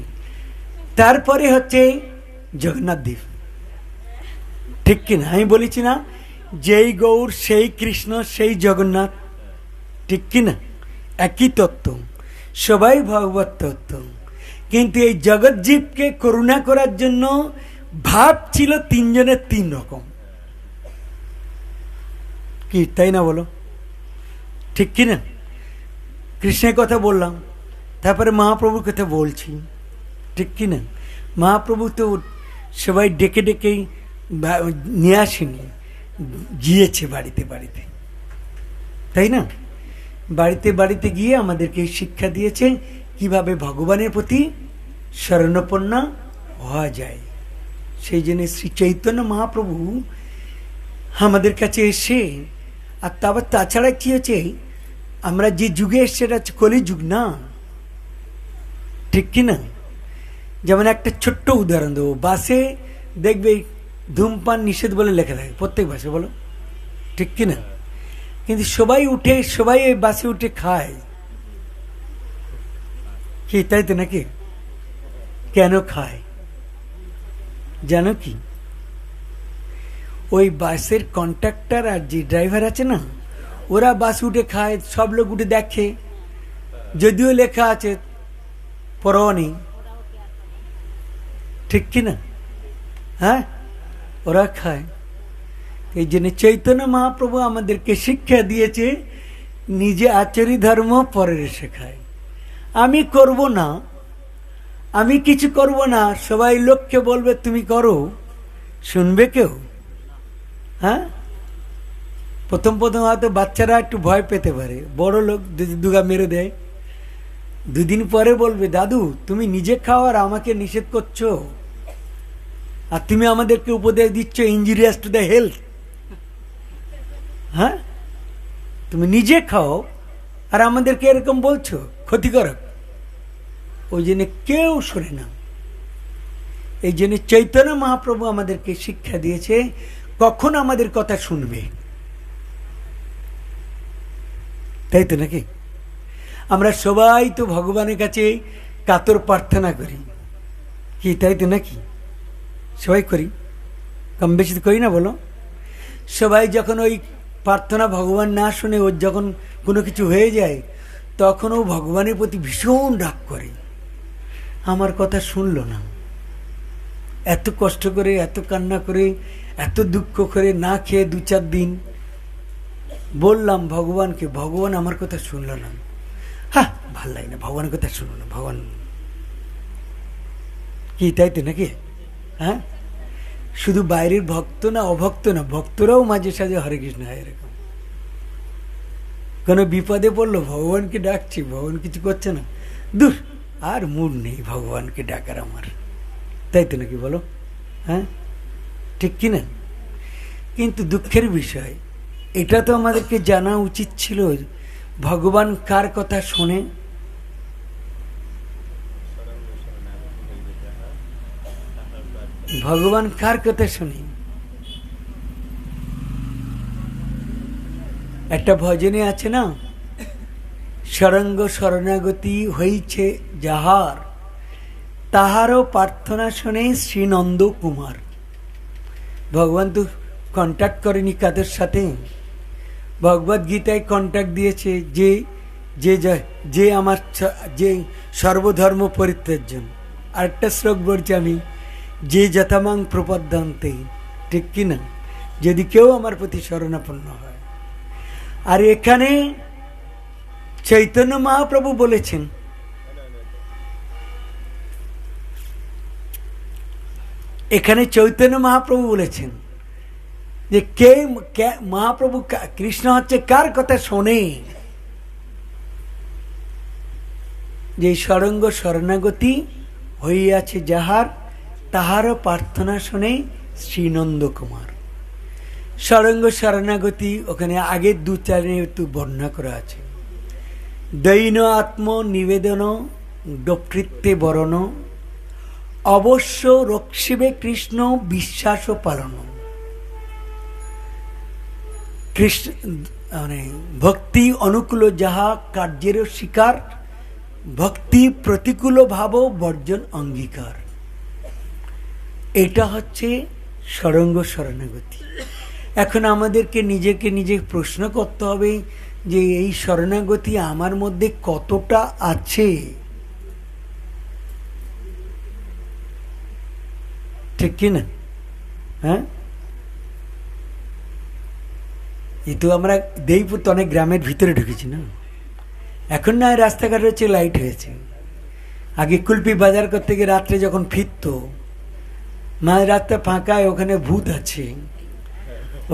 তারপরে হচ্ছে জগন্নাথ দ্বীপ, ঠিক কিনা? আমি বলেছি না, যেই গৌর সেই কৃষ্ণ সেই জগন্নাথ, ঠিক কিনা? একই তত্ত্ব, সবাই ভগবত তত্ত্ব। কিন্তু এই জগৎজীবকে করুণা করার জন্য ভাব ছিল তিনজনের তিন রকম, কি তাই না বলো? ঠিক কিনা? কৃষ্ণের কথা বললাম, তারপরে মহাপ্রভুর কথা বলছি, ঠিক কিনা? মহাপ্রভু তো সবাই ডেকে ডেকে নিয়ে আসেনি, গিয়েছে বাড়িতে বাড়িতে, তাই না? বাড়িতে বাড়িতে গিয়ে আমাদেরকে শিক্ষা দিয়েছে কিভাবে ভগবানের প্রতি শরণাপন্ন হওয়া যায়। সেই জন্য শ্রী চৈতন্য মহাপ্রভু আমাদের কাছে এসে, আর তাছাড়া কি হচ্ছে, আমরা যে যুগে এসছে সেটা হচ্ছে কলিযুগ না, ঠিক কিনা? যেমন একটা ছোট্ট উদাহরণ দেবো, বাসে দেখবে ধূমপান নিষেধ বলে লেখা থাকে প্রত্যেক বাসে, বলো ঠিক কিনা? কিন্তু সবাই এই বাসে উঠে খায়, কি তাই তো নাকি? কেন খায় জানো কি? ওই বাসের কন্ট্রাক্টর আর যে ড্রাইভার আছে না, ওরা বাস উঠে খায়, সব লোক উঠে দেখে, যদিও লেখা আছে পরোয়া নেই, ঠিক কিনা? হ্যাঁ, ওরা খায়। এই জন্য চৈতন্য মহাপ্রভু আমাদেরকে শিক্ষা দিয়েছে, নিজে আচরি ধর্ম পরের শেখায়। আমি করব না, আমি কিছু করব না, সবাই লোককে বলবে তুমি করো, শুনবে কেউ? হ্যাঁ, প্রথম প্রথম হয়তো বাচ্চারা একটু ভয় পেতে পারে, বড় লোক যদি দুগা মেরে দেয়, দুদিন পরে বলবে দাদু তুমি নিজে খাও আর আমাকে নিষেধ করছো, আর তুমি আমাদেরকে উপদেশ দিচ্ছ ইনজুরিয়াস টু দ্য হেলথ। হ্যাঁ, তুমি নিজে খাও আর আমাদেরকে এরকম বলছো, ক্ষতিকারক। ওই জন্য কেউ শোনে না। এই জন্য চৈতন্য মহাপ্রভু আমাদেরকে শিক্ষা দিয়েছে কখন আমাদের কথা শুনবে, তাই তো নাকি? আমরা সবাই তো ভগবানের কাছে কাতর প্রার্থনা করি, কি তাই তো নাকি? সবাই করি, কম বেশি তো করি না বলো? সবাই যখন ওই প্রার্থনা ভগবান না শুনে ওর যখন কোনো কিছু হয়ে যায়, তখন ও ভগবানের প্রতি ভীষণ রাগ করে, আমার কথা শুনলো না, এত কষ্ট করে, এত কান্না করে, এত দুঃখ করে, না খেয়ে 2-4 দিন বললাম ভগবানকে, ভগবান আমার কথা শুনলো না। হ্যাঁ, ভাল লাগে না, ভগবানের কথা শুনলো না, ভগবান কি তাই তো নাকি? হ্যাঁ, শুধু বাইরের ভক্ত না, অভক্ত না, ভক্তরাও মাঝে সাঝে হরে কৃষ্ণ হয় এরকম। কোনো বিপদে পড়লো, ভগবানকে ডাকছি, ভগবান কিছু করছে না, দূর আর মুড নেই ভগবানকে ডাকার আমার, তাই তো নাকি বলো? হ্যাঁ, ঠিক কিনা? কিন্তু দুঃখের বিষয়, এটা তো আমাদেরকে জানা উচিত ছিল, ভগবান কার কথা শোনে? ভগবান কার কথা শুনি? একটা ভজনে আছে না, সরঙ্গ শরণাগতি হইছে যাহার, তাহারও প্রার্থনা শুনে শ্রীনন্দ কুমার। ভগবান তো কন্ট্যাক্ট করেনি কাদের সাথে? ভগবদ গীতায় কন্ট্যাক্ট দিয়েছে যে যে যে আমার যে সর্বধর্ম পরিত্যাজ্য। আরেকটা শ্লোক বলছি আমি, যে যথামাং প্রপদ্যন্তে, ঠিক কিনা? যদি কেউ আমার প্রতি শরণাপন্ন হয়। আর এখানে চৈতন্য মহাপ্রভু বলেছেন, এখানে চৈতন্য মহাপ্রভু বলেছেন যে কে মহাপ্রভু কৃষ্ণ হচ্ছে কার কথা শোনে? যে সরঙ্গ শরণাগতি হইয়াছে যাহার, তাহারও প্রার্থনা শুনে শ্রীনন্দ কুমার। সরঙ্গ শরণাগতি ওখানে আগের দু চারে একটু বর্ণনা করা আছে। দৈন আত্ম নিবেদন ডকৃত্যে বরণ, অবশ্য রক্ষিবে কৃষ্ণ বিশ্বাস পালন। কৃষ্ণ মানে ভক্তি অনুকূল যাহা কার্যের স্বীকার, ভক্তি প্রতিকূল ভাব বর্জন অঙ্গীকার। এটা হচ্ছে সরঙ্গ শরণাগতি। এখন আমাদেরকে নিজেকে নিজে প্রশ্ন করতে হবে যে এই শরণাগতি আমার মধ্যে কতটা আছে? ঠিক কিনা? হ্যাঁ, এই তো আমরা দেইপুর তো অনেক গ্রামের ভিতরে ঢুকেছি না, এখন না রাস্তাঘাট হচ্ছে, লাইট হয়েছে। আগে কুলপি বাজার করতে গিয়ে রাত্রে যখন ফিরত, মাঝ রাস্তা ফাঁকায়, ওখানে ভূত আছে,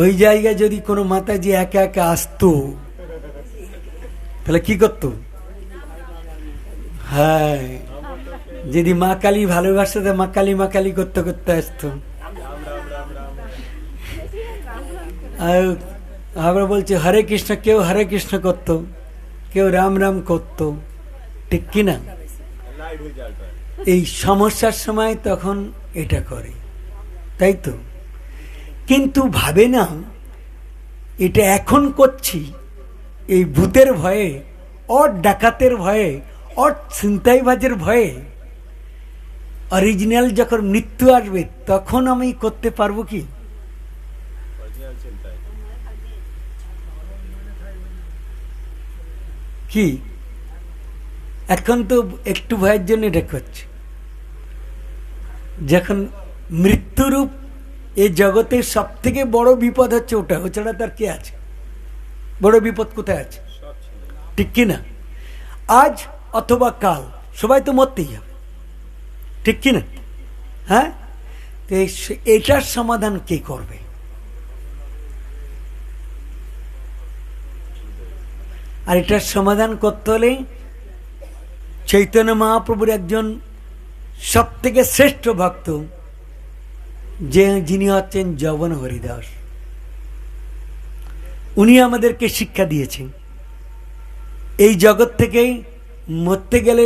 ওই জায়গায় যদি কোনো মাতাজি একা একা আসতো তাহলে কি করতো? হ্যাঁ, যদি মা কালী ভালোবাসতে, মা কালী করতে করতে আসতো। আর আমরা বলছি হরে কৃষ্ণ, কেউ হরে কৃষ্ণ করত, কেউ রাম রাম করত, ঠিক কিনা? এই সমস্যার সময় তখন এটা করে, তাই তো। কিন্তু ভাবে না এটা এখন করছি এই ভূতের ভয়ে, ওর ডাকাতের ভয়ে, ওর ছিনতাইবাজের ভয়ে। অরিজিনাল যখন মৃত্যু আসবে তখন আমি করতে পারবো কি? কি এখন তো একটু ভয়ের জন্য এটা করছে। যখন মৃত্যুরূপ এই জগতের সব থেকে বড় বিপদ হচ্ছে ওটা, ও ছাড়া তার কে আছে? বড় বিপদ কোথায় আছে? ঠিক কিনা? আজ অথবা কাল সবাই তো মরতেই হবে, ঠিক কিনা? হ্যাঁ, তো এটার সমাধান কে করবে? আর এটার সমাধান করতে হলে চৈতন্য মহাপ্রভুর একজন সব থেকে শ্রেষ্ঠ ভক্ত, যিনি হচ্ছেন যবন হরিদাস, উনি আমাদেরকে শিক্ষা দিয়েছেন এই জগৎ থেকে মরতে গেলে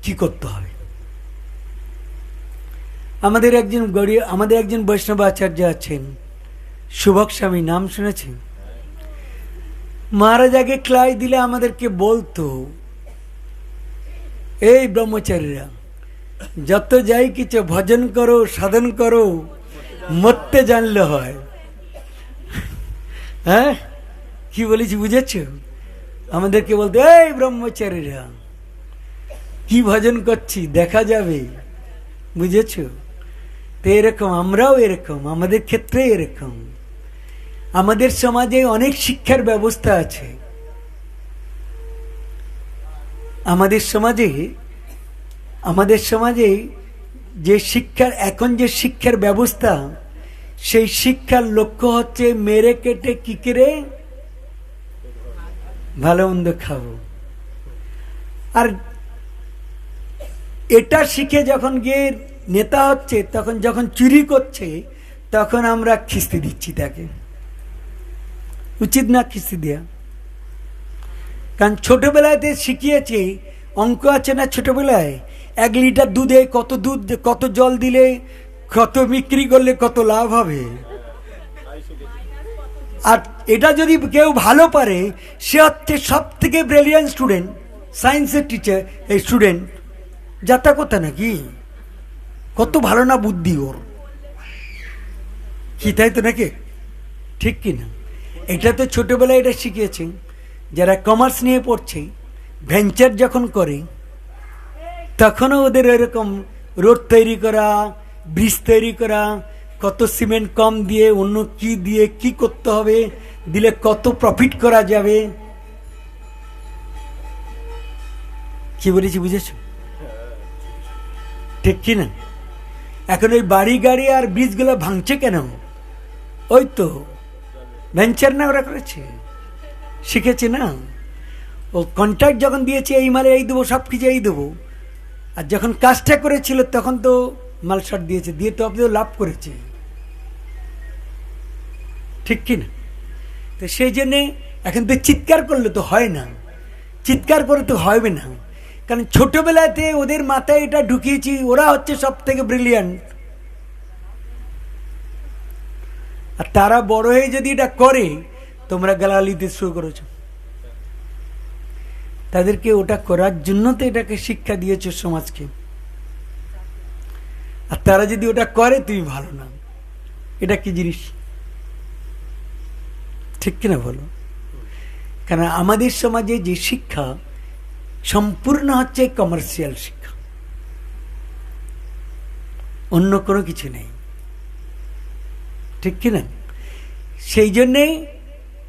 কি করতে হবে। আমাদের একজন বৈষ্ণব আচার্য আছেন, সুভক স্বামী, নাম শুনেছেন? মহারাজ আগে ক্লাই দিলে আমাদেরকে বলতো, এই ব্রহ্মচারীরা যত যাই কিছু ভজন করো, সাধন করো, মরতে জানলে হয়। হ্যাঁ, কি বলেছি বুঝেছ? আমাদেরকে বলতো, এই ব্রহ্মচারীরা কি ভজন করছি দেখা যাবে, বুঝেছ? তো এরকম আমরাও এরকম, আমাদের ক্ষেত্রে এরকম। আমাদের সমাজে অনেক শিক্ষার ব্যবস্থা আছে। আমাদের সমাজে যে শিক্ষার এখন যে শিক্ষার ব্যবস্থা, সেই শিক্ষার লক্ষ্য হচ্ছে মেরে কেটে কি করে ভালো মন্দ খাবো। আর এটা শিখে যখন গিয়ে নেতা হচ্ছে, তখন যখন চুরি করছে, তখন আমরা খিস্তি দিচ্ছি তাকে। উচিত না খিস্তি দেয়া? কারণ ছোটবেলাতে শিখিয়েছে, অঙ্ক আছে না ছোটবেলায়, 1 লিটার দুধে কত জল দিলে কত বিক্রি করলে কত লাভ হবে। আর এটা যদি কেউ ভালো পারে, সে হচ্ছে সব থেকে ব্রিলিয়ান্ট স্টুডেন্ট, সায়েন্সের টিচার, এই স্টুডেন্ট যাতা কথা নাকি, কত ভালো না বুদ্ধি ওর, কি তাই তো নাকি? ঠিক কি না? এটা তো ছোটবেলায় এটা শিখিয়েছে। যারা কমার্স নিয়ে পড়ছে, ভেঞ্চার যখন করে, তখনও ওদের এরকম রোড তৈরি করা, ব্রিজ তৈরি করা, কত সিমেন্ট কম দিয়ে অন্য কি দিয়ে কি করতে হবে, দিলে কত প্রফিট করা যাবে। কি বলেছি বুঝেছ? ঠিক কি না? এখন ওই বাড়ি গাড়ি আর ব্রিজগুলো ভাঙছে কেন? ওই তো ভেঞ্চার না ওরা করেছে, শিখেছে না। ও কন্ট্রাক্ট যখন দিয়েছে, এই মালে এই দেবো, সব কিছু এই দেবো, আর যখন কাজটা করেছিল তখন তো মাল শর্ট দিয়েছে, দিয়ে তো আপনি লাভ করেছে। ঠিক কি না? তো সেই জন্যে এখন তো চিৎকার করলে তো হয় না, চিৎকার করে তো হবে না। কারণ ছোটবেলাতে ওদের মাথায় এটা ঢুকিয়েছি, ওরা হচ্ছে সব থেকে ব্রিলিয়ান্ট। আর তারা বড় হয়ে যদি এটা করে, তোমরা গালাগালি দিতে শুরু করেছো। তাদেরকে ওটা করার জন্য তো এটাকে শিক্ষা দিয়েছো সমাজকে। আর তারা যদি ওটা করে, তুমি ভালো না, এটা কি জিনিস? ঠিক কিনা বলো? কারণ আমাদের সমাজে যে শিক্ষা সম্পূর্ণ হচ্ছে কমার্শিয়াল শিক্ষা, অন্য কোনো কিছু নেই। ঠিক কিনা? সেই জন্যে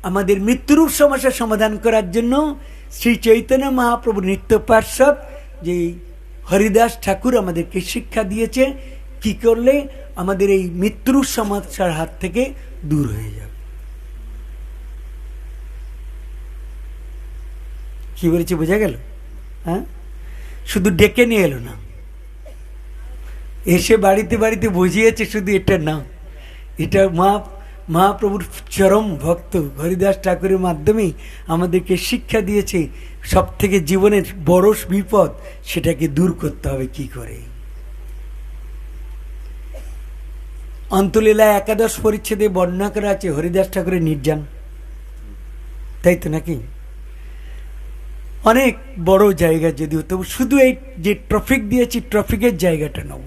আমাদের মৃত্যুরূপ সমস্যার সমাধান করার জন্য শ্রী চৈতন্য মহাপ্রভু নিত্য পার্ষদ যে হরিদাস ঠাকুর আমাদেরকে শিক্ষা দিয়েছে, কি করলে আমাদের এই মৃত্যুরূপ সমস্যার হাত থেকে দূর হয়ে যাবে। কি বলেছে বোঝা গেল? হ্যাঁ, শুধু ডেকে নিয়ে এলো না, এসে বাড়িতে বাড়িতে বুঝিয়েছে শুধু এটা না। এটা মহাপ্রভুর চরম ভক্ত হরিদাস ঠাকুরের মাধ্যমে আমাদেরকে শিক্ষা দিয়েছে, সব থেকে জীবনের বড় বিপদ সেটাকে দূর করতে হবে কি করে। অন্তলীলা 11 পরিচ্ছেদে বর্ণনা করা আছে হরিদাস ঠাকুরের নির্যান, তাই তো নাকি? অনেক বড় জায়গা যদিও, তবু শুধু এই যে ট্রফিক দিয়েছি, ট্রফিকের জায়গাটা নেব।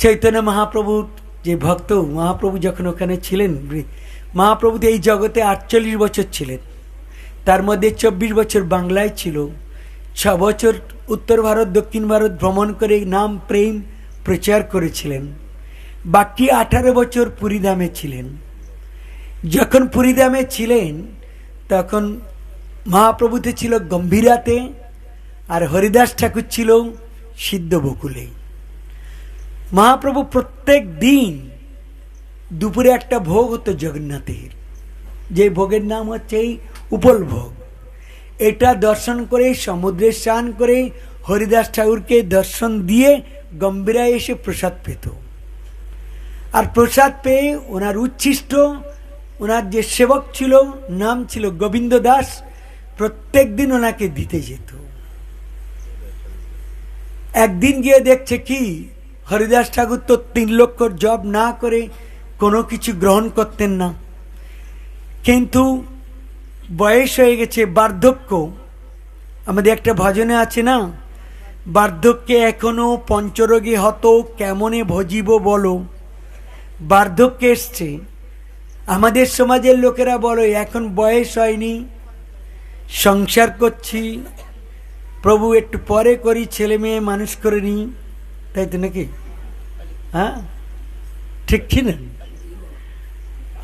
চৈতন্য মহাপ্রভুর যে ভক্ত, মহাপ্রভু যখন ওখানে ছিলেন, মহাপ্রভু এই জগতে 48 বছর ছিলেন, তার মধ্যে 24 বছর বাংলায় ছিল, 6 বছর উত্তর ভারত দক্ষিণ ভারত ভ্রমণ করে নাম প্রেম প্রচার করেছিলেন, বাকি 18 বছর পুরীধামে ছিলেন। যখন পুরীধামে ছিলেন, তখন মহাপ্রভুতে ছিল গম্ভীরাতে, আর হরিদাস ঠাকুর ছিল সিদ্ধ বকুলে। মহাপ্রভু প্রত্যেক দিন দুপুরে একটা ভোগ হতো জগন্নাথের, যে ভোগের নাম হচ্ছে এই উপল ভোগ। এটা দর্শন করে, সমুদ্রে স্নান করে, হরিদাস ঠাকুরকে দর্শন দিয়ে গম্ভীরায় এসে প্রসাদ পেত। আর প্রসাদ পেয়ে ওনার উচ্ছিষ্ট, ওনার যে সেবক ছিল, নাম ছিল গোবিন্দ দাস, প্রত্যেক দিন ওনাকে দিতে যেত। একদিন গিয়ে দেখছে কি, হরিদাস ঠাকুর তো 3 লক্ষ জপ না করে কোনো কিছু গ্রহণ করতেন না, কিন্তু বয়স হয়ে গেছে, বার্ধক্য। আমাদের একটা ভজনে আছে না, বার্ধক্যে এখনো পঞ্চরোগী হত, কেমনে ভজিব বলো। বার্ধক্য এসছে। আমাদের সমাজের লোকেরা বলে, এখন বয়স হয়নি, সংসার করছি, প্রভু একটু পরে করি, ছেলে মেয়ে মানুষ করে নি, তাই তো নাকি? হ্যাঁ, ঠিক কি না?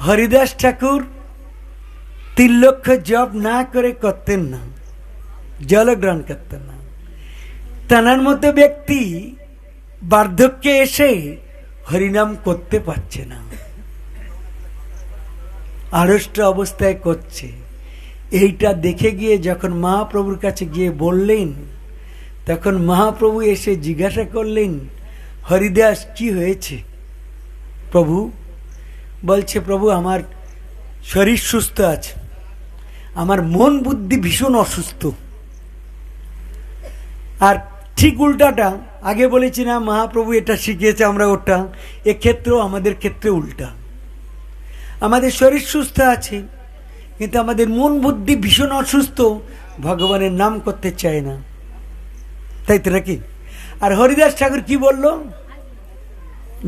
হরিদাস ঠাকুর 3 লক্ষ জপ না করে করতেন না, জল গ্রহণ করতেন না। তানার মতো ব্যক্তি বার্ধক্যে এসে হরিনাম করতে পারছে না, আড়ষ্ট অবস্থায় করছে। এইটা দেখে গিয়ে যখন মহাপ্রভুর কাছে গিয়ে বললেন, তখন মহাপ্রভু এসে জিজ্ঞাসা করলেন, হরিদাস কি হয়েছে? প্রভু বলছে, প্রভু আমার শরীর সুস্থ আছে, আমার মন বুদ্ধি ভীষণ অসুস্থ। আর ঠিক উল্টাটা, আগে বলেছি না মহাপ্রভু এটা শিখিয়েছে আমরা ওটা, এক্ষেত্রেও আমাদের ক্ষেত্রে উল্টা। আমাদের শরীর সুস্থ আছে কিন্তু আমাদের মন বুদ্ধি ভীষণ অসুস্থ, ভগবানের নাম করতে চায় না, তাই তো নাকি? আর হরিদাস ঠাকুর কি বলল?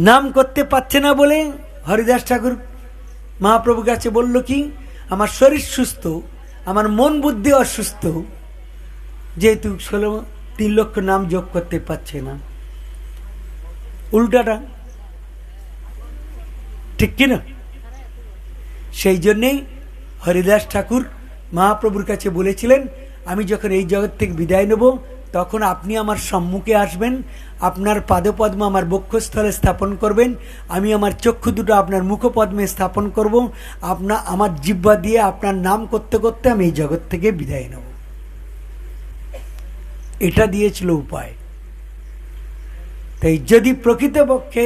নাম করতে পারছে না বলে হরিদাস ঠাকুর মহাপ্রভুর কাছে বলল কি, আমার শরীর সুস্থ, আমার মন বুদ্ধি অসুস্থ, যেহেতু 3 লক্ষ নাম যোগ করতে পারছে না। উল্টাটা, ঠিক কিনা? সেই জন্যেই হরিদাস ঠাকুর মহাপ্রভুর কাছে বলেছিলেন, আমি যখন এই জগৎ থেকে বিদায় নেব তখন আপনি আমার সম্মুখে আসবেন, আপনার পাদপদ্ম আমার বক্ষস্থলে স্থাপন করবেন, আমি আমার চক্ষু দুটো আপনার মুখপদ্মে স্থাপন করব, আমার জিহ্বা দিয়ে আপনার নাম করতে করতে আমি এই জগৎ থেকে বিদায় নেব। এটা দিয়েছিল উপায়। তাই যদি প্রকৃতপক্ষে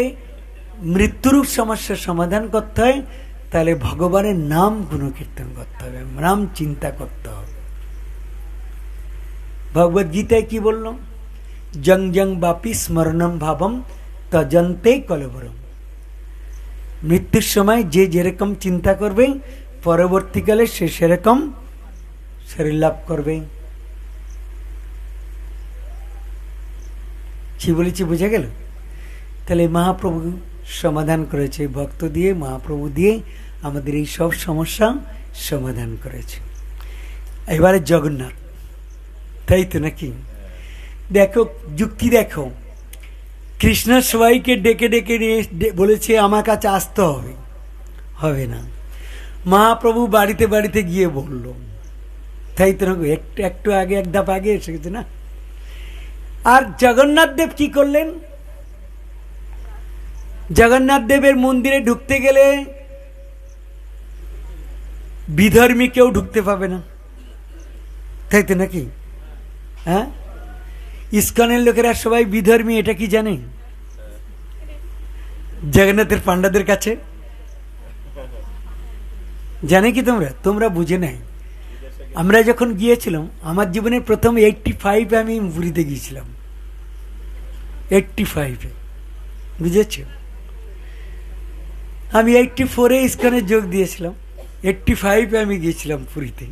মৃত্যুরূপ সমস্যার সমাধান করতে হয়, তাহলে ভগবানের নাম গুণকীর্তন করতে হবে, নাম চিন্তা করতে হবে। ভগবদ গীতায় কি বলল? জং জং বাপি স্মরণম ভাবম তজন্তে কলবরম। মৃত্যুর সময় যে যেরকম চিন্তা করবে, পরবর্তীকালে সে সেরকম শরীর লাভ করবে। কি বলেছি বুঝে গেল? তাহলে মহাপ্রভু সমাধান করেছে, ভক্ত দিয়ে, মহাপ্রভু দিয়ে আমাদের এই সব সমস্যা সমাধান করেছে। এবারে জগন্নাথ, তাই তো নাকি? দেখো যুক্তি, দেখো কৃষ্ণ সবাইকে ডেকে ডেকে নিয়ে বলেছে আমার কাছে আসতে হবে, হবে না। মহাপ্রভু বাড়িতে বাড়িতে গিয়ে বলল, তাই তো না? একটু আগে, এক ধাপ আগে এসে গেছে না? আর জগন্নাথ দেব কি করলেন? জগন্নাথ দেবের মন্দিরে ঢুকতে গেলে বিধর্মী কেউ ঢুকতে পাবে না, তাই তো নাকি? হ্যাঁ, ইস্কনের লোকেরা সবাই বিধর্মী, এটা কি জানে? জগন্নাথের পান্ডাদের কাছে জানে কি? তোমরা বুঝে নাই। আমরা যখন গিয়েছিলাম, আমার জীবনে প্রথম 85 আমি পুরীতে গিয়েছিলাম, 85-এ, বুঝেছ? আমি 84-এ ইস্কনে যোগ দিয়েছিলাম, 85-এ আমি গিয়েছিলাম পুরীতে।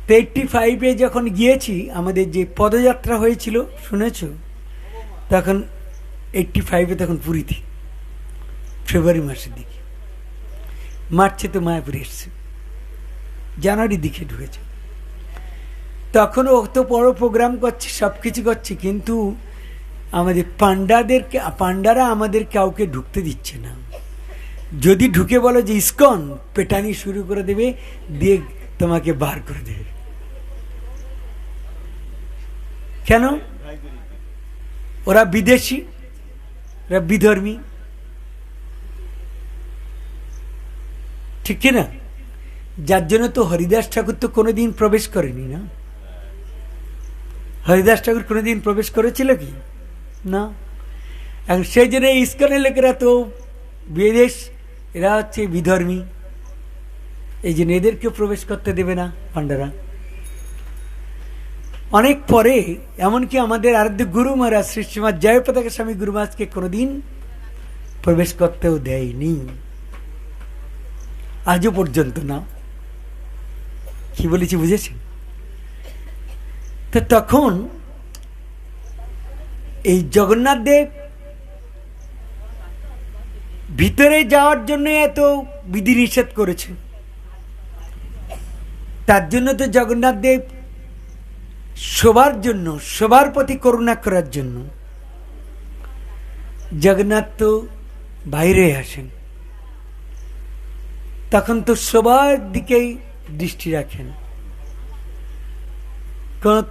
তো 85-এ যখন গিয়েছি, আমাদের যে পদযাত্রা হয়েছিল শুনেছ, তখন 85-এ তখন পুরীতে ফেব্রুয়ারি মাসের দিকে, মার্চে তো মায়াপুরে এসছে, জানুয়ারির দিকে ঢুকেছে। তখন অত বড় প্রোগ্রাম করছে, সব কিছু করছে, কিন্তু আমাদের পান্ডারা আমাদের কাউকে ঢুকতে দিচ্ছে না। যদি ঢুকে বলো যে ইস্কন, পেটানি শুরু করে দেবে, দিয়ে তোমাকে বার করে দেবে। কেন? ওরা বিদেশি, ওরা বিধর্মী, ঠিক কিনা? যার জন্য তো হরিদাস ঠাকুর তো কোনোদিন প্রবেশ করেনি না। হরিদাস ঠাকুর কোনোদিন প্রবেশ করেছিল কি না? এখন সেই জন্য ইস্কনের লোকেরা তো বিদেশ, এরা হচ্ছে বিধর্মী, এই জন্য এদেরকেও প্রবেশ করতে দেবে না পান্ডারা। অনেক পরে এমনকি আমাদের আরাধ্য গুরু মহারাজ শ্রী শ্রীমৎ জয়পতাকা স্বামী গুরু মহারাজকে কোনোদিন প্রবেশ করতেও দেয়নি, আজও পর্যন্ত না। কি বলেছি বুঝেছেন? তো তখন এই জগন্নাথ দেব ভিতরে যাওয়ার জন্য এত বিধি নিষেধ করেছে। তার জন্য তো জগন্নাথ দেব সবার জন্য, সবার প্রতি করুণা করার জন্য জগন্নাথ তো বাইরে আসেন, তখন তো সবার দিকেই দৃষ্টি রাখেন।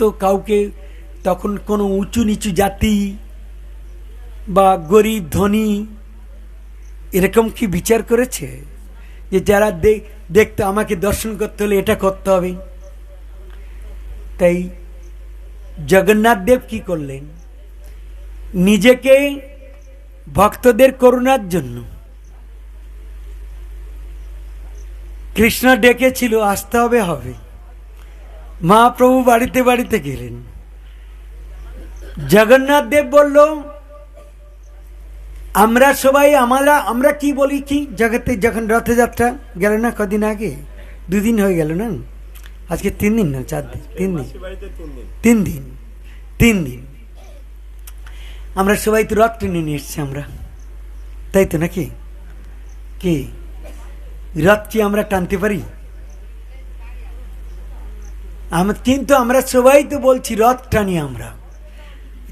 তো কাউকে তখন কোনো উঁচু নিচু জাতি বা গরিব ধনী এরকম কি বিচার করেছে যে যারা দেখতে আমাকে দর্শন করতে হলে এটা করতে হবে? তাই জগন্নাথ দেব কি করলেন? নিজেকে ভক্তদের করুণার জন্য কৃষ্ণ ডেকেছিল, আসতে হবে হবে। মহাপ্রভু বাড়িতে বাড়িতে গেলেন। জগন্নাথ দেব বলল, আমরা সবাই আমরা কি বলি কি জগতে, যখন রথযাত্রা গেল না কদিন আগে, 2 দিন হয়ে গেল না, আজকে 3 দিন না 4 দিন, 3 দিন আমরা সবাই তো রথ টেনে নিয়ে এসছি আমরা, তাই তো নাকি? কি রথ কি আমরা টানতে পারি? কিন্তু আমরা সবাই তো বলছি রথ টানি, আমরা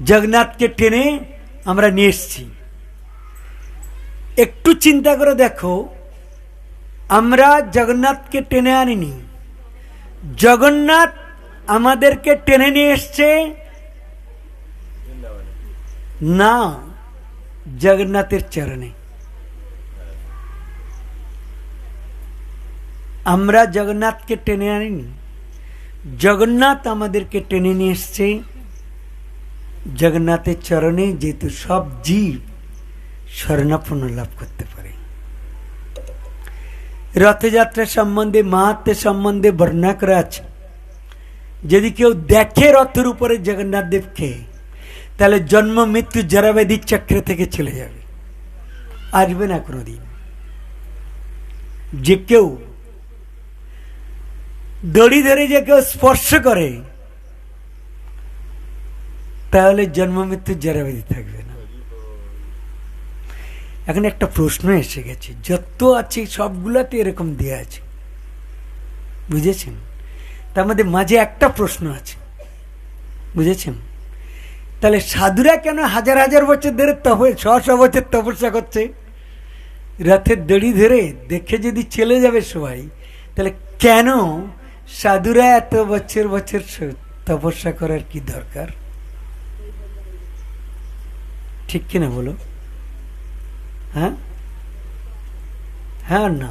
জগন্নাথকে টেনে আমরা নিয়ে এসছি। একটু চিন্তা করে দেখো, আমরা জগন্নাথকে টেনে আনিনি, জগন্নাথ আমাদেরকে টেনে নিয়ে এসছে না জগন্নাথের চরণে। আমরা জগন্নাথকে টেনে আনিনি, জগন্নাথ আমাদেরকে টেনে নিয়ে এসছে জগন্নাথের চরণে, যেহেতু সব জীব শরণাপন্ন লাভ করতে পারে। রথযাত্রা সম্বন্ধে, মাহাত্ম্য সম্বন্ধে বর্ণনা করা আছে। যদি কেউ দেখে রথের উপরে জগন্নাথ দেবকে, তাহলে জন্ম মৃত্যু জরাব্যাধি চক্র থেকে চলে যাবে, আসবে না কোনোদিন। যে কেউ দড়ি ধরে যে কেউ স্পর্শ করে, তাহলে জন্ম মৃত্যু জরাব্যাধি থাকবে না। এখন একটা প্রশ্ন এসে গেছে, যত আছে সবগুলাতে এরকম দেয়া আছে, বুঝেছেন? তার মধ্যে মাঝে একটা প্রশ্ন আছে, বুঝেছেন? তাহলে সাধুরা কেন হাজার হাজার বছর ধরে 100 বছর তপস্যা করছে? রথের দড়ি ধরে দেখে যদি চলে যাবে সবাই, তাহলে কেন সাধুরা এত বছর বছর তপস্যা করার কি দরকার? ঠিক কিনা বলো? হ্যাঁ হ্যাঁ না?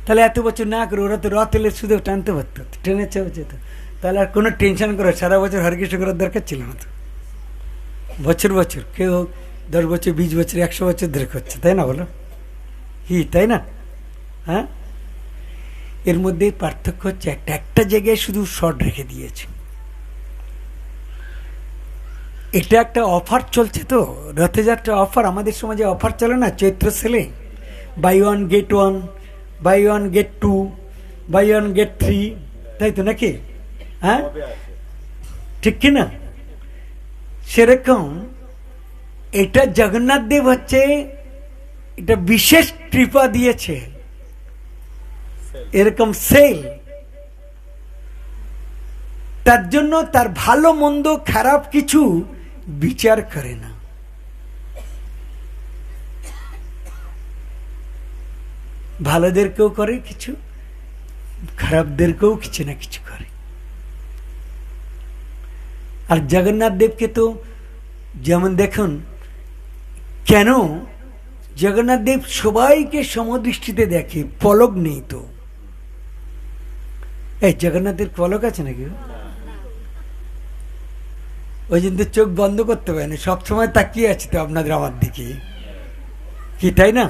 তাহলে এত বছর না করে ওরা তো রথ এলে শুধু টানতে পারতো, ট্রেনে চেপে যেত, তাহলে আর কোনো টেনশন করে সারা বছর হরকৃষ্ণ করার দরকার ছিল না তো। বছর বছর কেউ 10 বছর 20 বছর 100 বছর ধরে করছে, তাই না বলো? তাই না? হ্যাঁ, এর মধ্যে পার্থক্য হচ্ছে একটা জায়গায় শুধু শর্ট রেখে দিয়েছে। এটা একটা অফার চলছে তো, রথযাত্রা অফার। আমাদের সমাজে অফার চলে না চৈত্র সেলে, buy 1 get 1, buy 1 get 2, buy 1 get 3, তাই তো নাকি? হ্যাঁ, ঠিক কিনা? সেরকম এটা জগন্নাথ দেব হচ্ছে এটা বিশেষ কৃপা দিয়েছে, এরকম সেল। তার জন্য তার ভালো মন্দ খারাপ কিছু বিচার করে না। ভালোদেরকেও করে কিছু, খারাপদেরকেও কিছু না কিছু করে। আর জগন্নাথ দেবকে তো যেমন দেখুন, কেন জগন্নাথ দেব সবাইকে সমদৃষ্টিতে দেখে, পলক নেই তো। এই জগন্নাথের পলক আছে নাকি? ওই জন্য চোখ বন্ধ করতে পারে না, সবসময় তাকিয়ে আছে তো আপনাদের আমার দিকে, কি তাই না?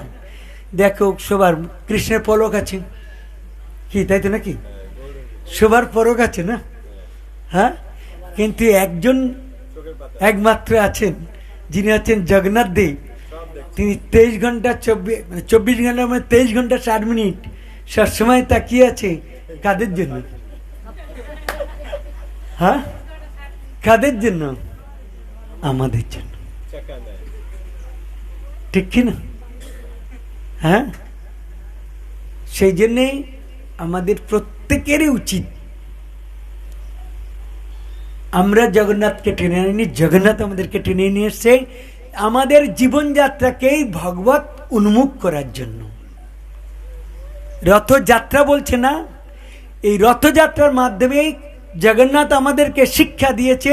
দেখো সবার কৃষ্ণের পলক আছে, কি তাই তো নাকি? সবার পলক আছে না? হ্যাঁ, কিন্তু একজন একমাত্র আছেন যিনি আছেন জগন্নাথ দেব। তিনি 23 ঘন্টা 24 ঘন্টা মানে 23 ঘন্টা 60 মিনিট সবসময় তাকিয়ে আছে। কাদের জন্য? হ্যাঁ, কাদের জন্য? আমাদের জন্য, ঠিক কিনা? হ্যাঁ, সেই জন্যে আমাদের প্রত্যেকেরই উচিত, আমরা জগন্নাথকে টেনে আনিনি, জগন্নাথ আমাদেরকে টেনে নিয়ে এসছে আমাদের জীবনযাত্রাকেই ভগবত উন্মুখ করার জন্য। রথযাত্রা বলছে না, এই রথযাত্রার মাধ্যমে জগন্নাথ আমাদেরকে শিক্ষা দিয়েছে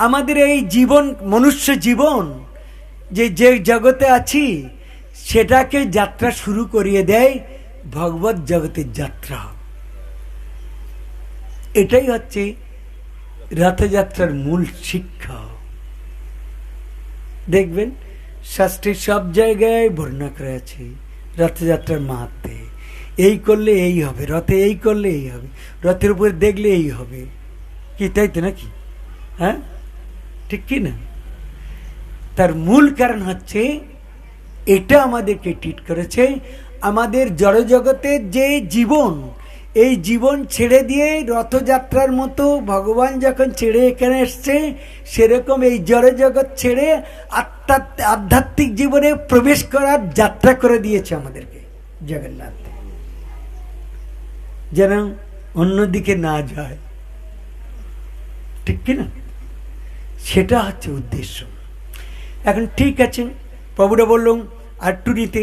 আমাদের এই জীবন, মনুষ্য জীবন যে জগতে আছি সেটাকে যাত্রা শুরু করিয়ে দেয় ভগবত জগতের যাত্রা। এটাই হচ্ছে রথযাত্রার মূল শিক্ষা। দেখবেন শাস্ত্রের সব জায়গায় বর্ণনা করা আছে রথযাত্রার মাহাত্ম্যে। এই করলে এই হবে, রথে এই করলে এই হবে, রথের উপরে দেখলে এই হবে, কি তাই তো নাকি? হ্যাঁ, ঠিক কি না? তার মূল কারণ হচ্ছে এটা আমাদেরকে ট্রিট করেছে আমাদের জড়জগতের যে জীবন, এই জীবন ছেড়ে দিয়ে রথযাত্রার মতো ভগবান যখন ছেড়ে এখানে এসছে, সেরকম এই জড়জগৎ ছেড়ে আধ্যাত্মিক জীবনে প্রবেশ করার যাত্রা করে দিয়েছে আমাদেরকে জগন্নাথ, যেন অন্যদিকে না যায়, ঠিক কিনা? সেটা হচ্ছে উদ্দেশ্য। এখন ঠিক আছে, প্রভুরা বললাম আর টু নিতে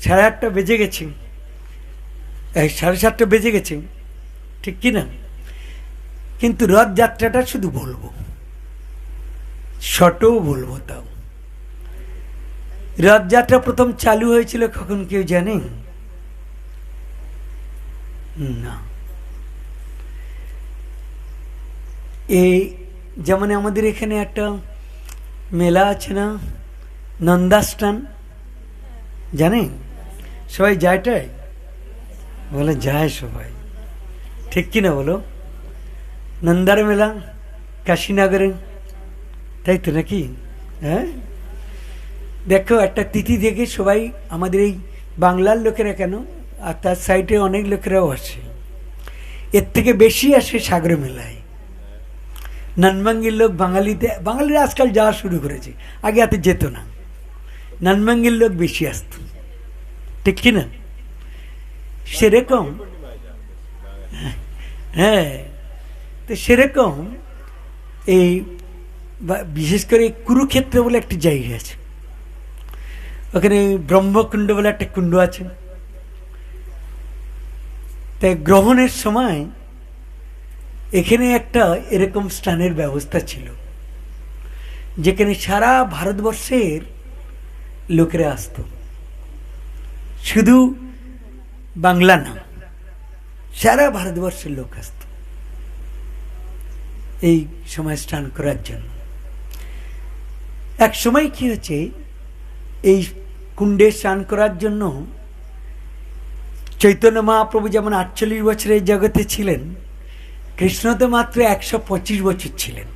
8:30 বেজে গেছে, 7:30 বেজে গেছে, ঠিক কিনা? কিন্তু রথযাত্রাটা শুধু বলবো, শর্টও বলবো। তাও রথযাত্রা প্রথম চালু হয়েছিল কখন কেউ জানে? না। এই যেমন আমাদের এখানে একটা মেলা আছে না, নন্দাস্থান, জানেন? সবাই যায়টাই বলে, যায় সবাই, ঠিক কিনা বলো? নন্দার মেলা কাশীনগরে, তাই তো নাকি? হ্যাঁ, দেখো একটা তিথি থেকে সবাই আমাদের এই বাংলার লোকেরা কেন, আর তার সাইডে অনেক লোকেরাও আসে, এর থেকে বেশি আসে সাগর মেলায়। নানবাঙ্গির লোক বাঙালিরা আজকাল যাওয়া শুরু করেছে, আগে এত যেত না, নানবাঙ্গির লোক বেশি আসত, ঠিক কিনা? সেরকম, হ্যাঁ, তো সেরকম এই বিশেষ করে কুরুক্ষেত্র বলে একটি জায়গা আছে, ওখানে ব্রহ্মকুণ্ড বলে একটা কুণ্ড আছে। তাই গ্রহণের সময় এখানে একটা এরকম স্থানের ব্যবস্থা ছিল, যেখানে সারা ভারতবর্ষের লোকেরা আসতো, শুধু বাংলা না, সারা ভারতবর্ষের লোক আসত এই সময় স্নান করার জন্য। এক সময় কি হচ্ছে, এই কুণ্ডে স্নান করার জন্য চৈতন্য মহাপ্রভু যেমন 48 বছরের জগতে ছিলেন, কৃষ্ণ তো মাত্র 125 বছর ছিলেন।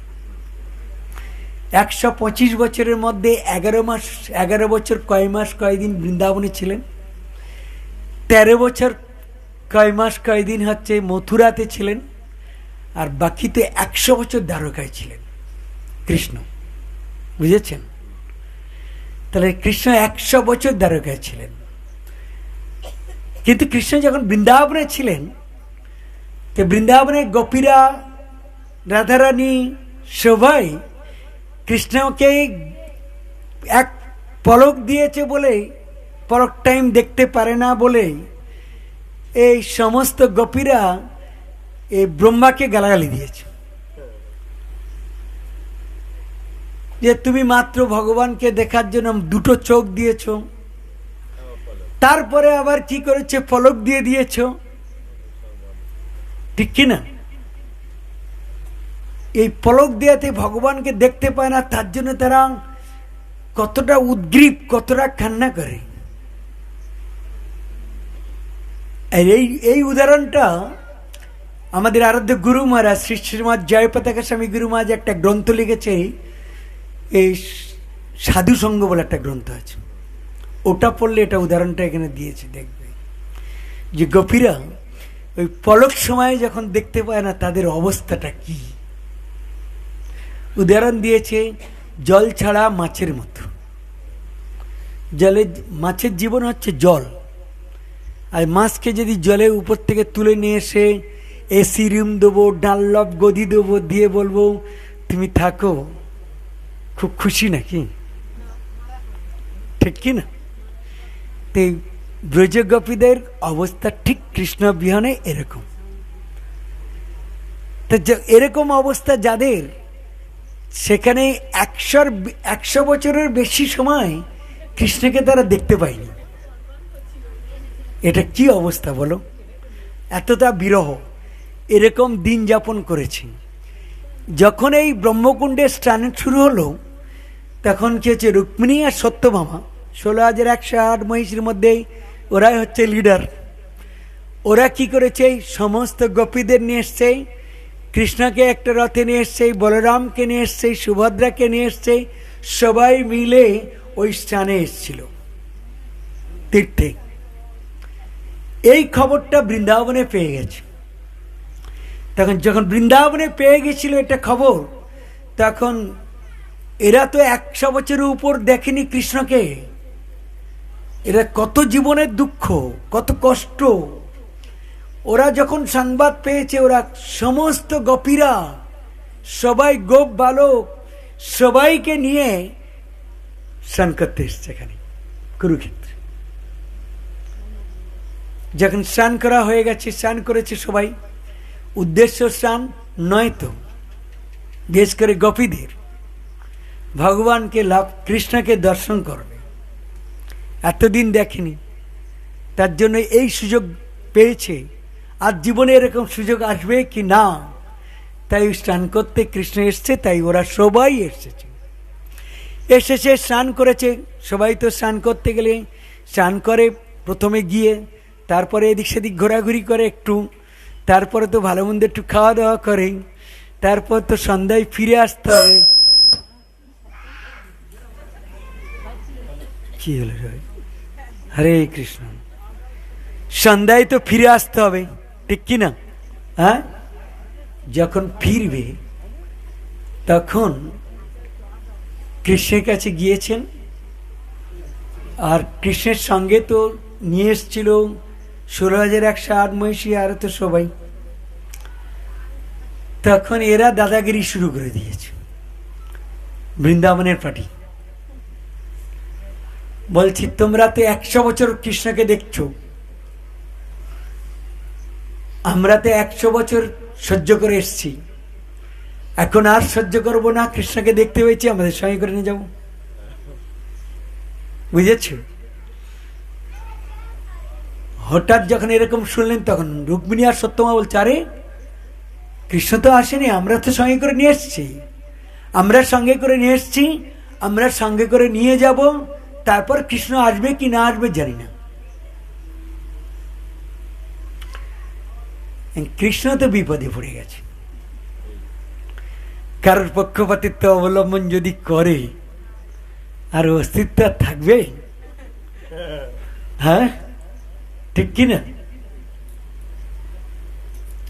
125 বছরের মধ্যে 11 বছর কয় মাস কয়দিন বৃন্দাবনে ছিলেন, 13 বছর কয় মাস কয়দিন হচ্ছে মথুরাতে ছিলেন, আর বাকিতে 100 বছর দ্বারকায় ছিলেন কৃষ্ণ, বুঝেছেন? তাহলে কৃষ্ণ 100 বছর দ্বারকায় ছিলেন। কিন্তু কৃষ্ণ যখন বৃন্দাবনে ছিলেন, তো বৃন্দাবনে গোপীরা, রাধারানী সবাই কৃষ্ণকে এক পলক দিয়েছে বলে, পলক টাইম দেখতে পারে না বলে এই সমস্ত গোপীরা এই ব্রহ্মাকে গালাগালি দিয়েছে, যে তুমি মাত্র ভগবানকে দেখার জন্য 2টো চোখ দিয়েছ, তারপরে আবার কি করেছে, পলক দিয়ে দিয়েছ, ঠিক কিনা? এই পলক দেওয়াতে ভগবানকে দেখতে পায় না, তার জন্য তারা কতটা উদ্গ্রীব, কতটা কান্না করে। এই উদাহরণটা আমাদের আরাধ্য গুরু মহারাজ শ্রী শ্রীমৎ জয়পতাকা স্বামী গুরু মহারাজ একটা গ্রন্থ লিখেছে, এই সাধু সঙ্গ বলে একটা গ্রন্থ আছে, ওটা পড়লে এটা উদাহরণটা এখানে দিয়েছে। দেখবে যে গোপীরা ওই পলক সময় যখন দেখতে পায় না, তাদের অবস্থাটা কি। উদাহরণ দিয়েছে জল ছাড়া মাছের মতো। জলে, মাছের জীবন হচ্ছে জল, আর মাছকে যদি জলের উপর থেকে তুলে নিয়ে এসে এসি রুম দেবো, ডানলপ গদি দেবো, দিয়ে বলবো তুমি থাকো, খুব খুশি নাকি? ঠিক কি না? তো ব্রজ গোপীদের অবস্থা ঠিক কৃষ্ণ বিহনে এরকম। তো এরকম অবস্থা যাদের, সেখানে 100 বছরের বেশি সময় কৃষ্ণকে তারা দেখতে পায়নি। এটা কি অবস্থা বলো? এতটা বিরহ, এরকম দিন যাপন করেছে। যখন এই ব্রহ্মকুণ্ডে স্নান শুরু হলো, তখন কি হচ্ছে, রুক্মিণী আর সত্যভামা 16,108 মহিষীর মধ্যে ওরাই হচ্ছে লিডার। ওরা কি করেছে, সমস্ত গোপীদের নিয়ে এসছে, কৃষ্ণকে একটা রথে নিয়ে এসছে, বলরামকে নিয়ে এসছে, সুভদ্রাকে নিয়ে এসছে, সবাই মিলে ওই স্থানে এসছিল তীর্থে। এই খবরটা বৃন্দাবনে পেয়ে গেছে। তখন যখন বৃন্দাবনে পেয়ে গেছিল এটা খবর, তখন এরা তো 100 বছরের উপর দেখেনি কৃষ্ণকে। এরা কত জীবনের দুঃখ, কত কষ্ট। ওরা যখন সংবাদ পেয়েছে, ওরা সমস্ত গোপীরা, সবাই গোপ বালক, সবাইকে নিয়ে স্নান করতে এসছে এখানে কুরুক্ষেত্রে। যখন স্নান করা হয়ে গেছে, স্নান করেছে সবাই, উদ্দেশ্য স্নান নয় তো, বিশেষ করে গোপীদের ভগবানকে লাভ, কৃষ্ণকে দর্শন করবে, এতদিন দেখেনি, তার জন্য এই সুযোগ পেয়েছে। আর জীবনে এরকম সুযোগ আসবে কি না, তাই স্নান করতে কৃষ্ণ এসছে, তাই ওরা সবাই এসেছে। এসেছে, স্নান করেছে। সবাই তো স্নান করতে গেলে স্নান করে প্রথমে গিয়ে, তারপরে এদিক সেদিক ঘোরাঘুরি করে একটু, তারপরে তো ভালো মন্দ একটু খাওয়া দাওয়া করে, তারপর তো সন্ধ্যায় ফিরে আসতে হবে। কি হলো? হরে কৃষ্ণ। সন্ধ্যায় তো ফিরে আসতে হবে, ঠিক কি না? হ্যাঁ, যখন ফিরবে তখন কৃষ্ণের কাছে গিয়েছেন, আর কৃষ্ণের সঙ্গে তো নিয়ে এসছিল 16,108 মহিষী, আর তো সবাই। তখন এরা দাদাগিরি শুরু করে দিয়েছে, বৃন্দাবনের পার্টি। বলছি, তোমরা তো 100 বছর কৃষ্ণকে দেখছো, আমরা তো 100 বছর সহ্য করে এসছি, এখন আর সহ্য করব না, কৃষ্ণকে দেখতে পেয়েছি, আমাদের সঙ্গে করে নিয়ে যাব। বুঝেছ? হঠাৎ যখন এরকম শুনলেন, তখন রুক্মিণী আর সত্যমা বলছে, আরে কৃষ্ণ তো আসেনি, আমরা তো সঙ্গে করে নিয়ে এসছি, আমরা সঙ্গে করে নিয়ে এসছি, আমরা সঙ্গে করে নিয়ে যাব, তারপর কৃষ্ণ আসবে কি না আসবে জানি না। কৃষ্ণ তো বিপদে পড়ে গেছে। কারোর পক্ষপাতিত্ব অবলম্বন যদি করে, আর অস্তিত্ব থাকবে? হ্যাঁ, ঠিক কিনা?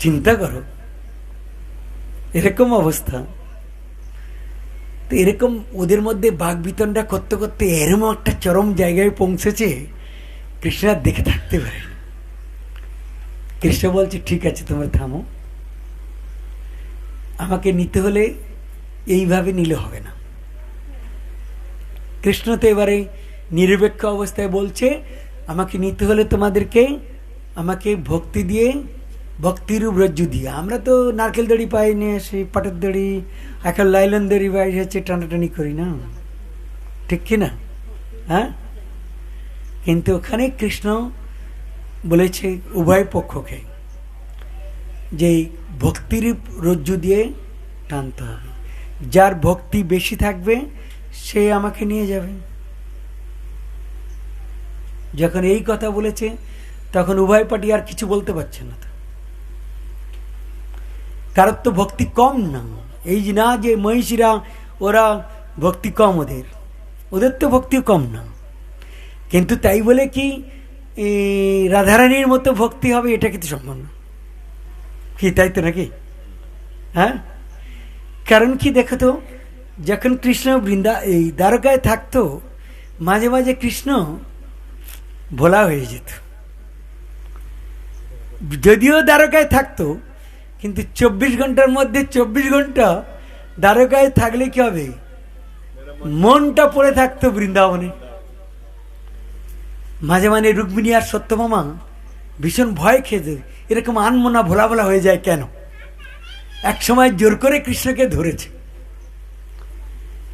চিন্তা করো, এরকম অবস্থা। তো এরকম ওদের মধ্যে বাঘ বিতণ্ডা করতে করতে এরকম একটা চরম জায়গায় পৌঁছেছে, কৃষ্ণ আর দেখে থাকতে পারে। কৃষ্ণ বলছে, ঠিক আছে, তোমরা থামো, আমাকে নিতে হলে এইভাবে নিলে হবে না। কৃষ্ণ তো এবারে নিরপেক্ষ অবস্থায় বলছে, আমাকে নিতে হলে তোমাদেরকে আমাকে ভক্তি দিয়ে, ভক্তিরূপ রজ্জু দিয়ে। আমরা তো নারকেল দড়ি পাই নিয়ে সেই পাটের দড়ি, এখন লাইলন দড়ি পাই হচ্ছে, টানাটানি করি না, ঠিক কিনা? হ্যাঁ, কিন্তু ওখানে কৃষ্ণ বলেছে উভয় পক্ষকে যে ভক্তিরূপ রজ্জু দিয়ে টানতে হবে, যার ভক্তি বেশি থাকবে সে আমাকে নিয়ে যাবে। যখন এই কথা বলেছে, তখন উভয় পার্টি আর কিছু বলতে পারছে না। কারোর তো ভক্তি কম না, এই যে না যে মহিষীরা ওরা ভক্তি কম, ওদের তো ভক্তি কম না, কিন্তু তাই বলে কি রাধারানীর মতো ভক্তি হবে, এটা কিন্তু সম্ভব না। কি তাই তো নাকি? হ্যাঁ, কারণ কি দেখো তো, যখন কৃষ্ণ এই দ্বারকায় থাকতো, মাঝে মাঝে কৃষ্ণ ভোলা হয়ে যেত। যদিও দ্বারকায় থাকতো, কিন্তু 24 ঘন্টার মধ্যে 24 ঘন্টা দ্বারকায় থাকলে কি হবে, মনটা পড়ে থাকতো বৃন্দাবনে। মাঝে মাঝে রুক্মিণী আর সত্যভামা ভীষণ ভয় খেয়ে, এরকম আনমনা ভোলা ভোলা হয়ে যায় কেন? এক সময় জোর করে কৃষ্ণকে ধরেছে।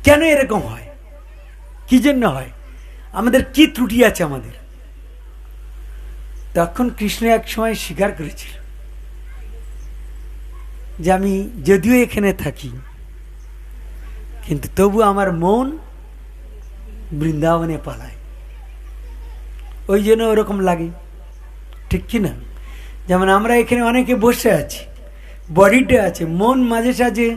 কেন এরকম হয়? কি জন্য হয়? আমাদের কি ত্রুটি আছে আমাদের? তখন কৃষ্ণ এক সময় স্বীকার করেছিল যে আমি যদিও এখানে থাকি, কিন্তু তবু আমার মন বৃন্দাবনে পালায়। ওই জন্য ওরকম লাগে, ঠিক কি না? যেমন আমরা এখানে অনেকে বসে আছি, বডিটা আছে, মন মাঝে সাঝে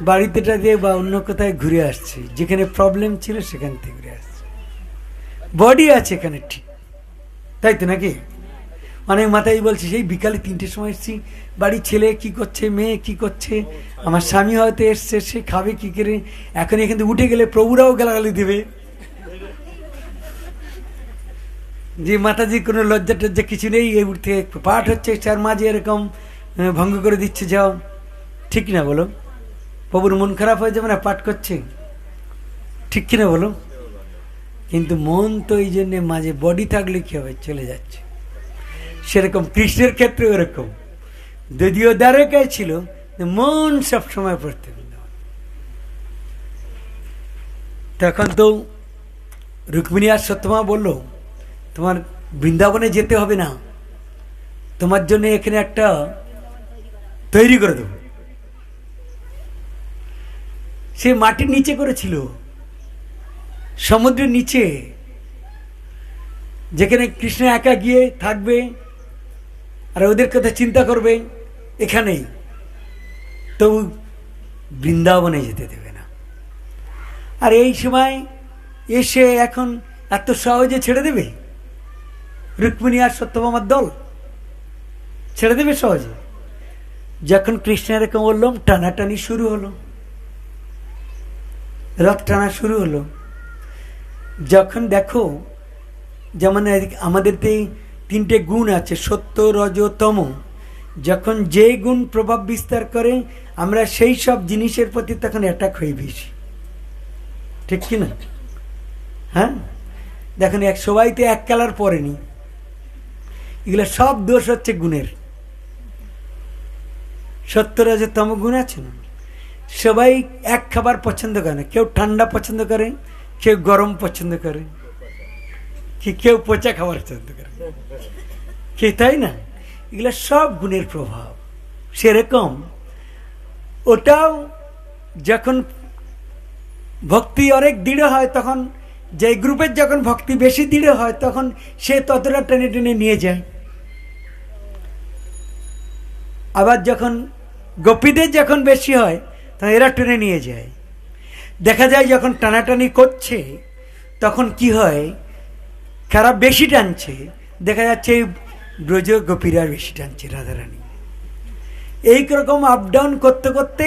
বাড়িতেটা দিয়ে বা অন্য কোথায় ঘুরে আসছে, যেখানে প্রবলেম ছিল সেখান থেকে ঘুরে আসছে। বডি আছে এখানে, ঠিক তাই তো নাকি? অনেক মাথায় বলছে সেই বিকালে 3টের সময় এসছি, বাড়ির ছেলে কি করছে, মেয়ে কি করছে, আমার স্বামী হয়তো এসছে, সে খাবে কি করে, এখন এখান থেকে উঠে গেলে প্রভুরাও গালাগালি দেবে যে মাতাজি কোনো লজ্জা টজ্জা কিছু নেই, এই উঠতে পাঠ হচ্ছে তার মাঝে এরকম ভঙ্গ করে দিচ্ছে, যাও, ঠিক না বলো? প্রভুর মন খারাপ হয়ে যাবে না পাঠ করছে, ঠিক কিনা বলো? কিন্তু মন তো এই জন্যে মাঝে বডি থাকলে কি হবে, চলে যাচ্ছে। সেরকম কৃষ্ণের ক্ষেত্রে এরকম, যদিও দ্বারকায় ছিল, মন সব সময় পড়তে। তখন তো রুক্মিণী আর সত্যমা বলল, তোমার বৃন্দাবনে যেতে হবে না, তোমার জন্য এখানে একটা তৈরি করে দেব। সে মাটির নিচে করেছিল, সমুদ্রের নিচে, যেখানে কৃষ্ণ একা গিয়ে থাকবে আর ওদের কথা চিন্তা করবে, এখানেই। তবু বৃন্দাবনে যেতে দেবে না। আর এই সময় এসে এখন এত সহজে ছেড়ে দেবে? রুক্মিণী আর সত্যভামার দল ছেড়ে দেবে সহজে? যখন কৃষ্ণ এরকম বললাম, টানাটানি শুরু হলো, রথ টানা শুরু হলো। যখন দেখো, যেমন আমাদের 3টে গুণ আছে, সত্য, রজ, তম। যখন যে গুণ প্রভাব বিস্তার করে, আমরা সেই সব জিনিসের প্রতি তখন অ্যাটাক হয়ে বেশি, ঠিক কিনা? হ্যাঁ, দেখেন সবাই তো এক কালার পরেনি, এগুলো সব দোষ হচ্ছে গুণের। সত্য, রজ, তম গুণ আছে না? সবাই এক খাবার পছন্দ করে না, কেউ ঠান্ডা পছন্দ করে, কেউ গরম পছন্দ করে, কেউ পচা খাবার পছন্দ করে, কে, তাই না? এগুলো সব গুণের প্রভাব। সেরকম ওটাও যখন ভক্তি অনেক দৃঢ় হয়, তখন যে গ্রুপের যখন ভক্তি বেশি দৃঢ় হয়, তখন সে ততটা টেনে টেনে নিয়ে যায়। আবার যখন গোপীদের যখন বেশি হয়, তখন এরা টেনে নিয়ে যায়। দেখা যায় যখন টানাটানি করছে, তখন কি হয়, কারা বেশি টানছে, দেখা যাচ্ছে ব্রজ গোপীরা বেশি টানছে, রাধারানী। এইরকম আপ ডাউন করতে করতে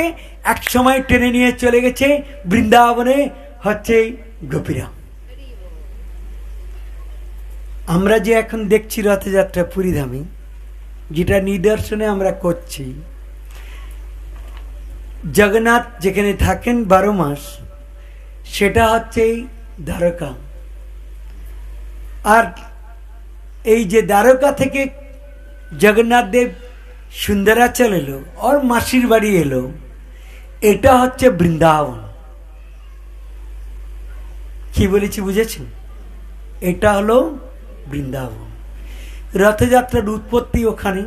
এক সময় টেনে নিয়ে চলে গেছে বৃন্দাবনে হচ্ছে গোপীরা। আমরা যে এখন দেখছি রথযাত্রা পুরীধামে, যেটা নিদর্শনে আমরা করছি, জগন্নাথ যেখানে থাকেন 12 মাস, সেটা হচ্ছে দ্বারকা। আর এই যে দ্বারকা থেকে জগন্নাথ দেব সুন্দরাচল এলো, ওর মাসির বাড়ি এলো, এটা হচ্ছে বৃন্দাবন। কি বলেছি বুঝেছেন? এটা হলো বৃন্দাবন। রথযাত্রার উৎপত্তি ওখানে,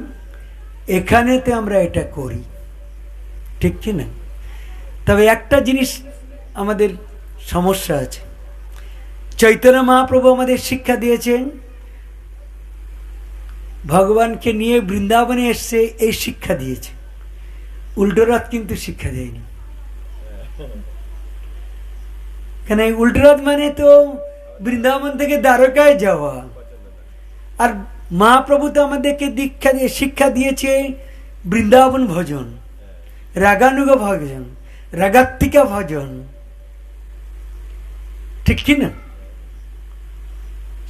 এখানেতে আমরা এটা করি, ঠিক কি না? তবে একটা জিনিস আমাদের সমস্যা আছে। চৈতন্য মহাপ্রভু আমাদের শিক্ষা দিয়েছেন, ভগবানকে নিয়ে বৃন্দাবনে এসছে, এই শিক্ষা দিয়েছে। উল্টো রথ কিন্তু শিক্ষা দেয়নি। কেন? উল্টো রথ মানে তো বৃন্দাবন থেকে দ্বারকায় যাওয়া। আর মহাপ্রভু তো আমাদেরকে শিক্ষা দিয়েছে বৃন্দাবন ভজন, রাগানুগ ভজন, রাগাত্মিকা ভজন, ঠিক কি না?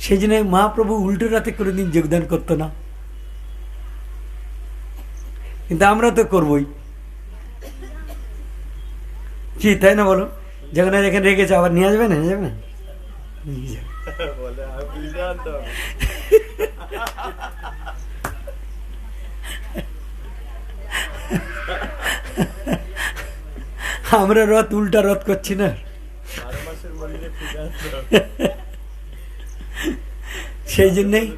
সেই জন্য মহাপ্রভু উল্টো রাতে কোনোদিন যোগদান করতো না, কিন্তু আমরা তো করবই, কি তাই না বলো? যখন এখানে রেখেছে আবার নিয়ে আসবে না, নিয়ে যাবে না, নিয়ে যাবে। আমরা রথ উল্টা রথ করছি না। 12 মাসের মন্দিরে ফিরে আসলো। সেই জন্যই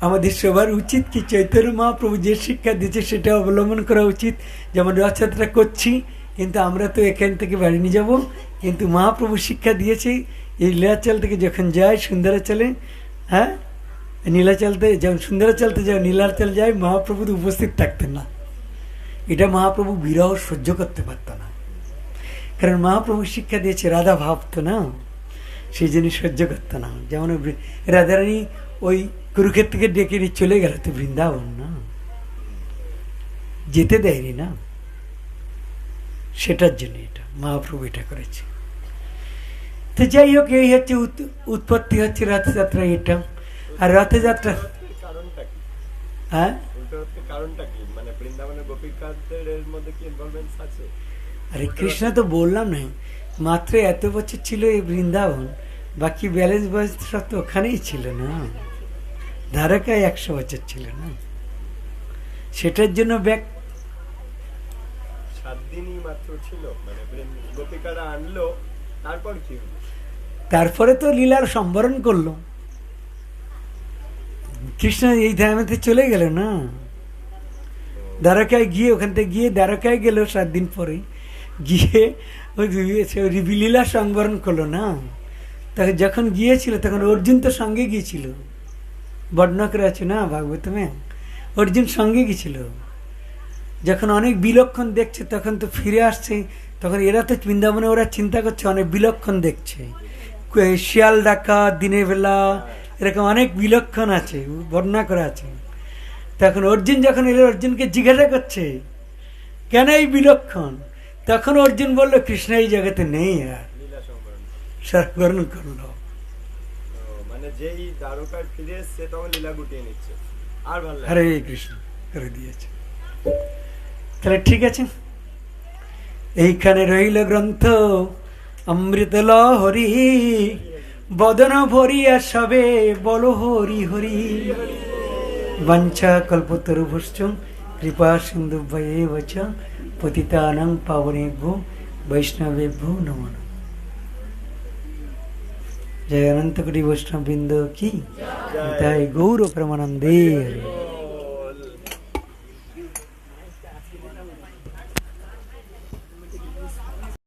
আমাদের সবার উচিত কি চৈতন্য মহাপ্রভু যে শিক্ষা দিয়েছে সেটা অবলম্বন করা উচিত। যেমন রথযাত্রা করছি, কিন্তু আমরা তো এখান থেকে বাড়ি নিয়ে যাবো, কিন্তু মহাপ্রভু শিক্ষা দিয়েছে এই নীলাচল থেকে যখন যায় সুন্দরাচলে, হ্যাঁ নীলাচলতে যখন সুন্দরাচলতে যায় নীলাচল যায়, মহাপ্রভু তো উপস্থিত থাকতেন না। এটা মহাপ্রভু বিরহ সহ্য করতে পারত না, কারণ মহাপ্রভু শিক্ষা দিয়েছে রাধা ভাবত না, সেই জন্য সহ্য করত না। যেমন রাধারানী ওই কুরুক্ষেত্রকে ডেকে নিয়ে চলে গেল তো বৃন্দাবন, না যেতে দেয়নি না, সেটার জন্য এটা মহাপ্রভু এটা করেছে। তো যাই হোক, এই হচ্ছে উৎপত্তি হচ্ছে রথযাত্রা এটা। আর রথযাত্রা কারণটা কি? হ্যাঁ, উল্টো রথের কারণটা কি? মানে বৃন্দাবনের গোপিকাদের এর মধ্যে কি ইনভলভমেন্ট আছে? আরে কৃষ্ণ তো বললাম না, মাত্র এত বছর ছিল এই বৃন্দাবন, বাকি ব্যালেন্স বয়স সব তো ওখানেই ছিল না, দ্বারকায় 100 বছর ছিল না, সেটার জন্য 7 দিনই মাত্র ছিল, মানে গোপিকারা আনলো, তারপর কি হলো? তারপরে তো লীলার সম্বরণ করলো কৃষ্ণ, এই ধামেতে চলে গেল না, দ্বারকায় গিয়ে ওখান থেকে গিয়ে দ্বারকায় গেল 7 দিন পরে, গিয়ে ওই লীলা সংবরণ করলো না। তাকে যখন গিয়েছিল তখন অর্জুন তো সঙ্গে গিয়েছিল, বর্ণনা করে আছে না ভাগবতমে, অর্জুন সঙ্গে গিয়েছিল। যখন অনেক বিলক্ষণ দেখছে তখন তো ফিরে আসছে, তখন এরা তো বৃন্দাবনে ওরা চিন্তা করছে অনেক বিলক্ষণ দেখছে, শিয়াল ডাকা দিনের বেলা, এরকম অনেক বিলক্ষণ আছে, বর্ণনা করা আছে। তখন অর্জুন যখন এলো, অর্জুনকে জিজ্ঞাসা করছে কেন এই বিলক্ষণ, তখন অর্জুন বলল কৃষ্ণ এই জগতে নেই, আর লীলা সংবরণ। সংবরণ করলো। মানে যেই দ্বারকায় ফিরে এসছে তখন লীলা গুটিয়ে নিচ্ছে, আর ভালো লাগে। হরে কৃষ্ণ করে দিয়েছে। তাহলে ঠিক আছে, এইখানে রইল গ্রন্থ অমৃত লহরি, বদন ভরিয়া সবে বলো হরি হরি। বঞ্চা কল্পতরুভুশ্চ কৃপা সিন্ধু ভয়েবচ পতিতানাং পাবনেভ্যো বৈষ্ণবেভ্যো নমঃ। জয় অনন্ত কোটি বৈষ্ণব বৃন্দ কি, তাই গৌর প্রেমানন্দে।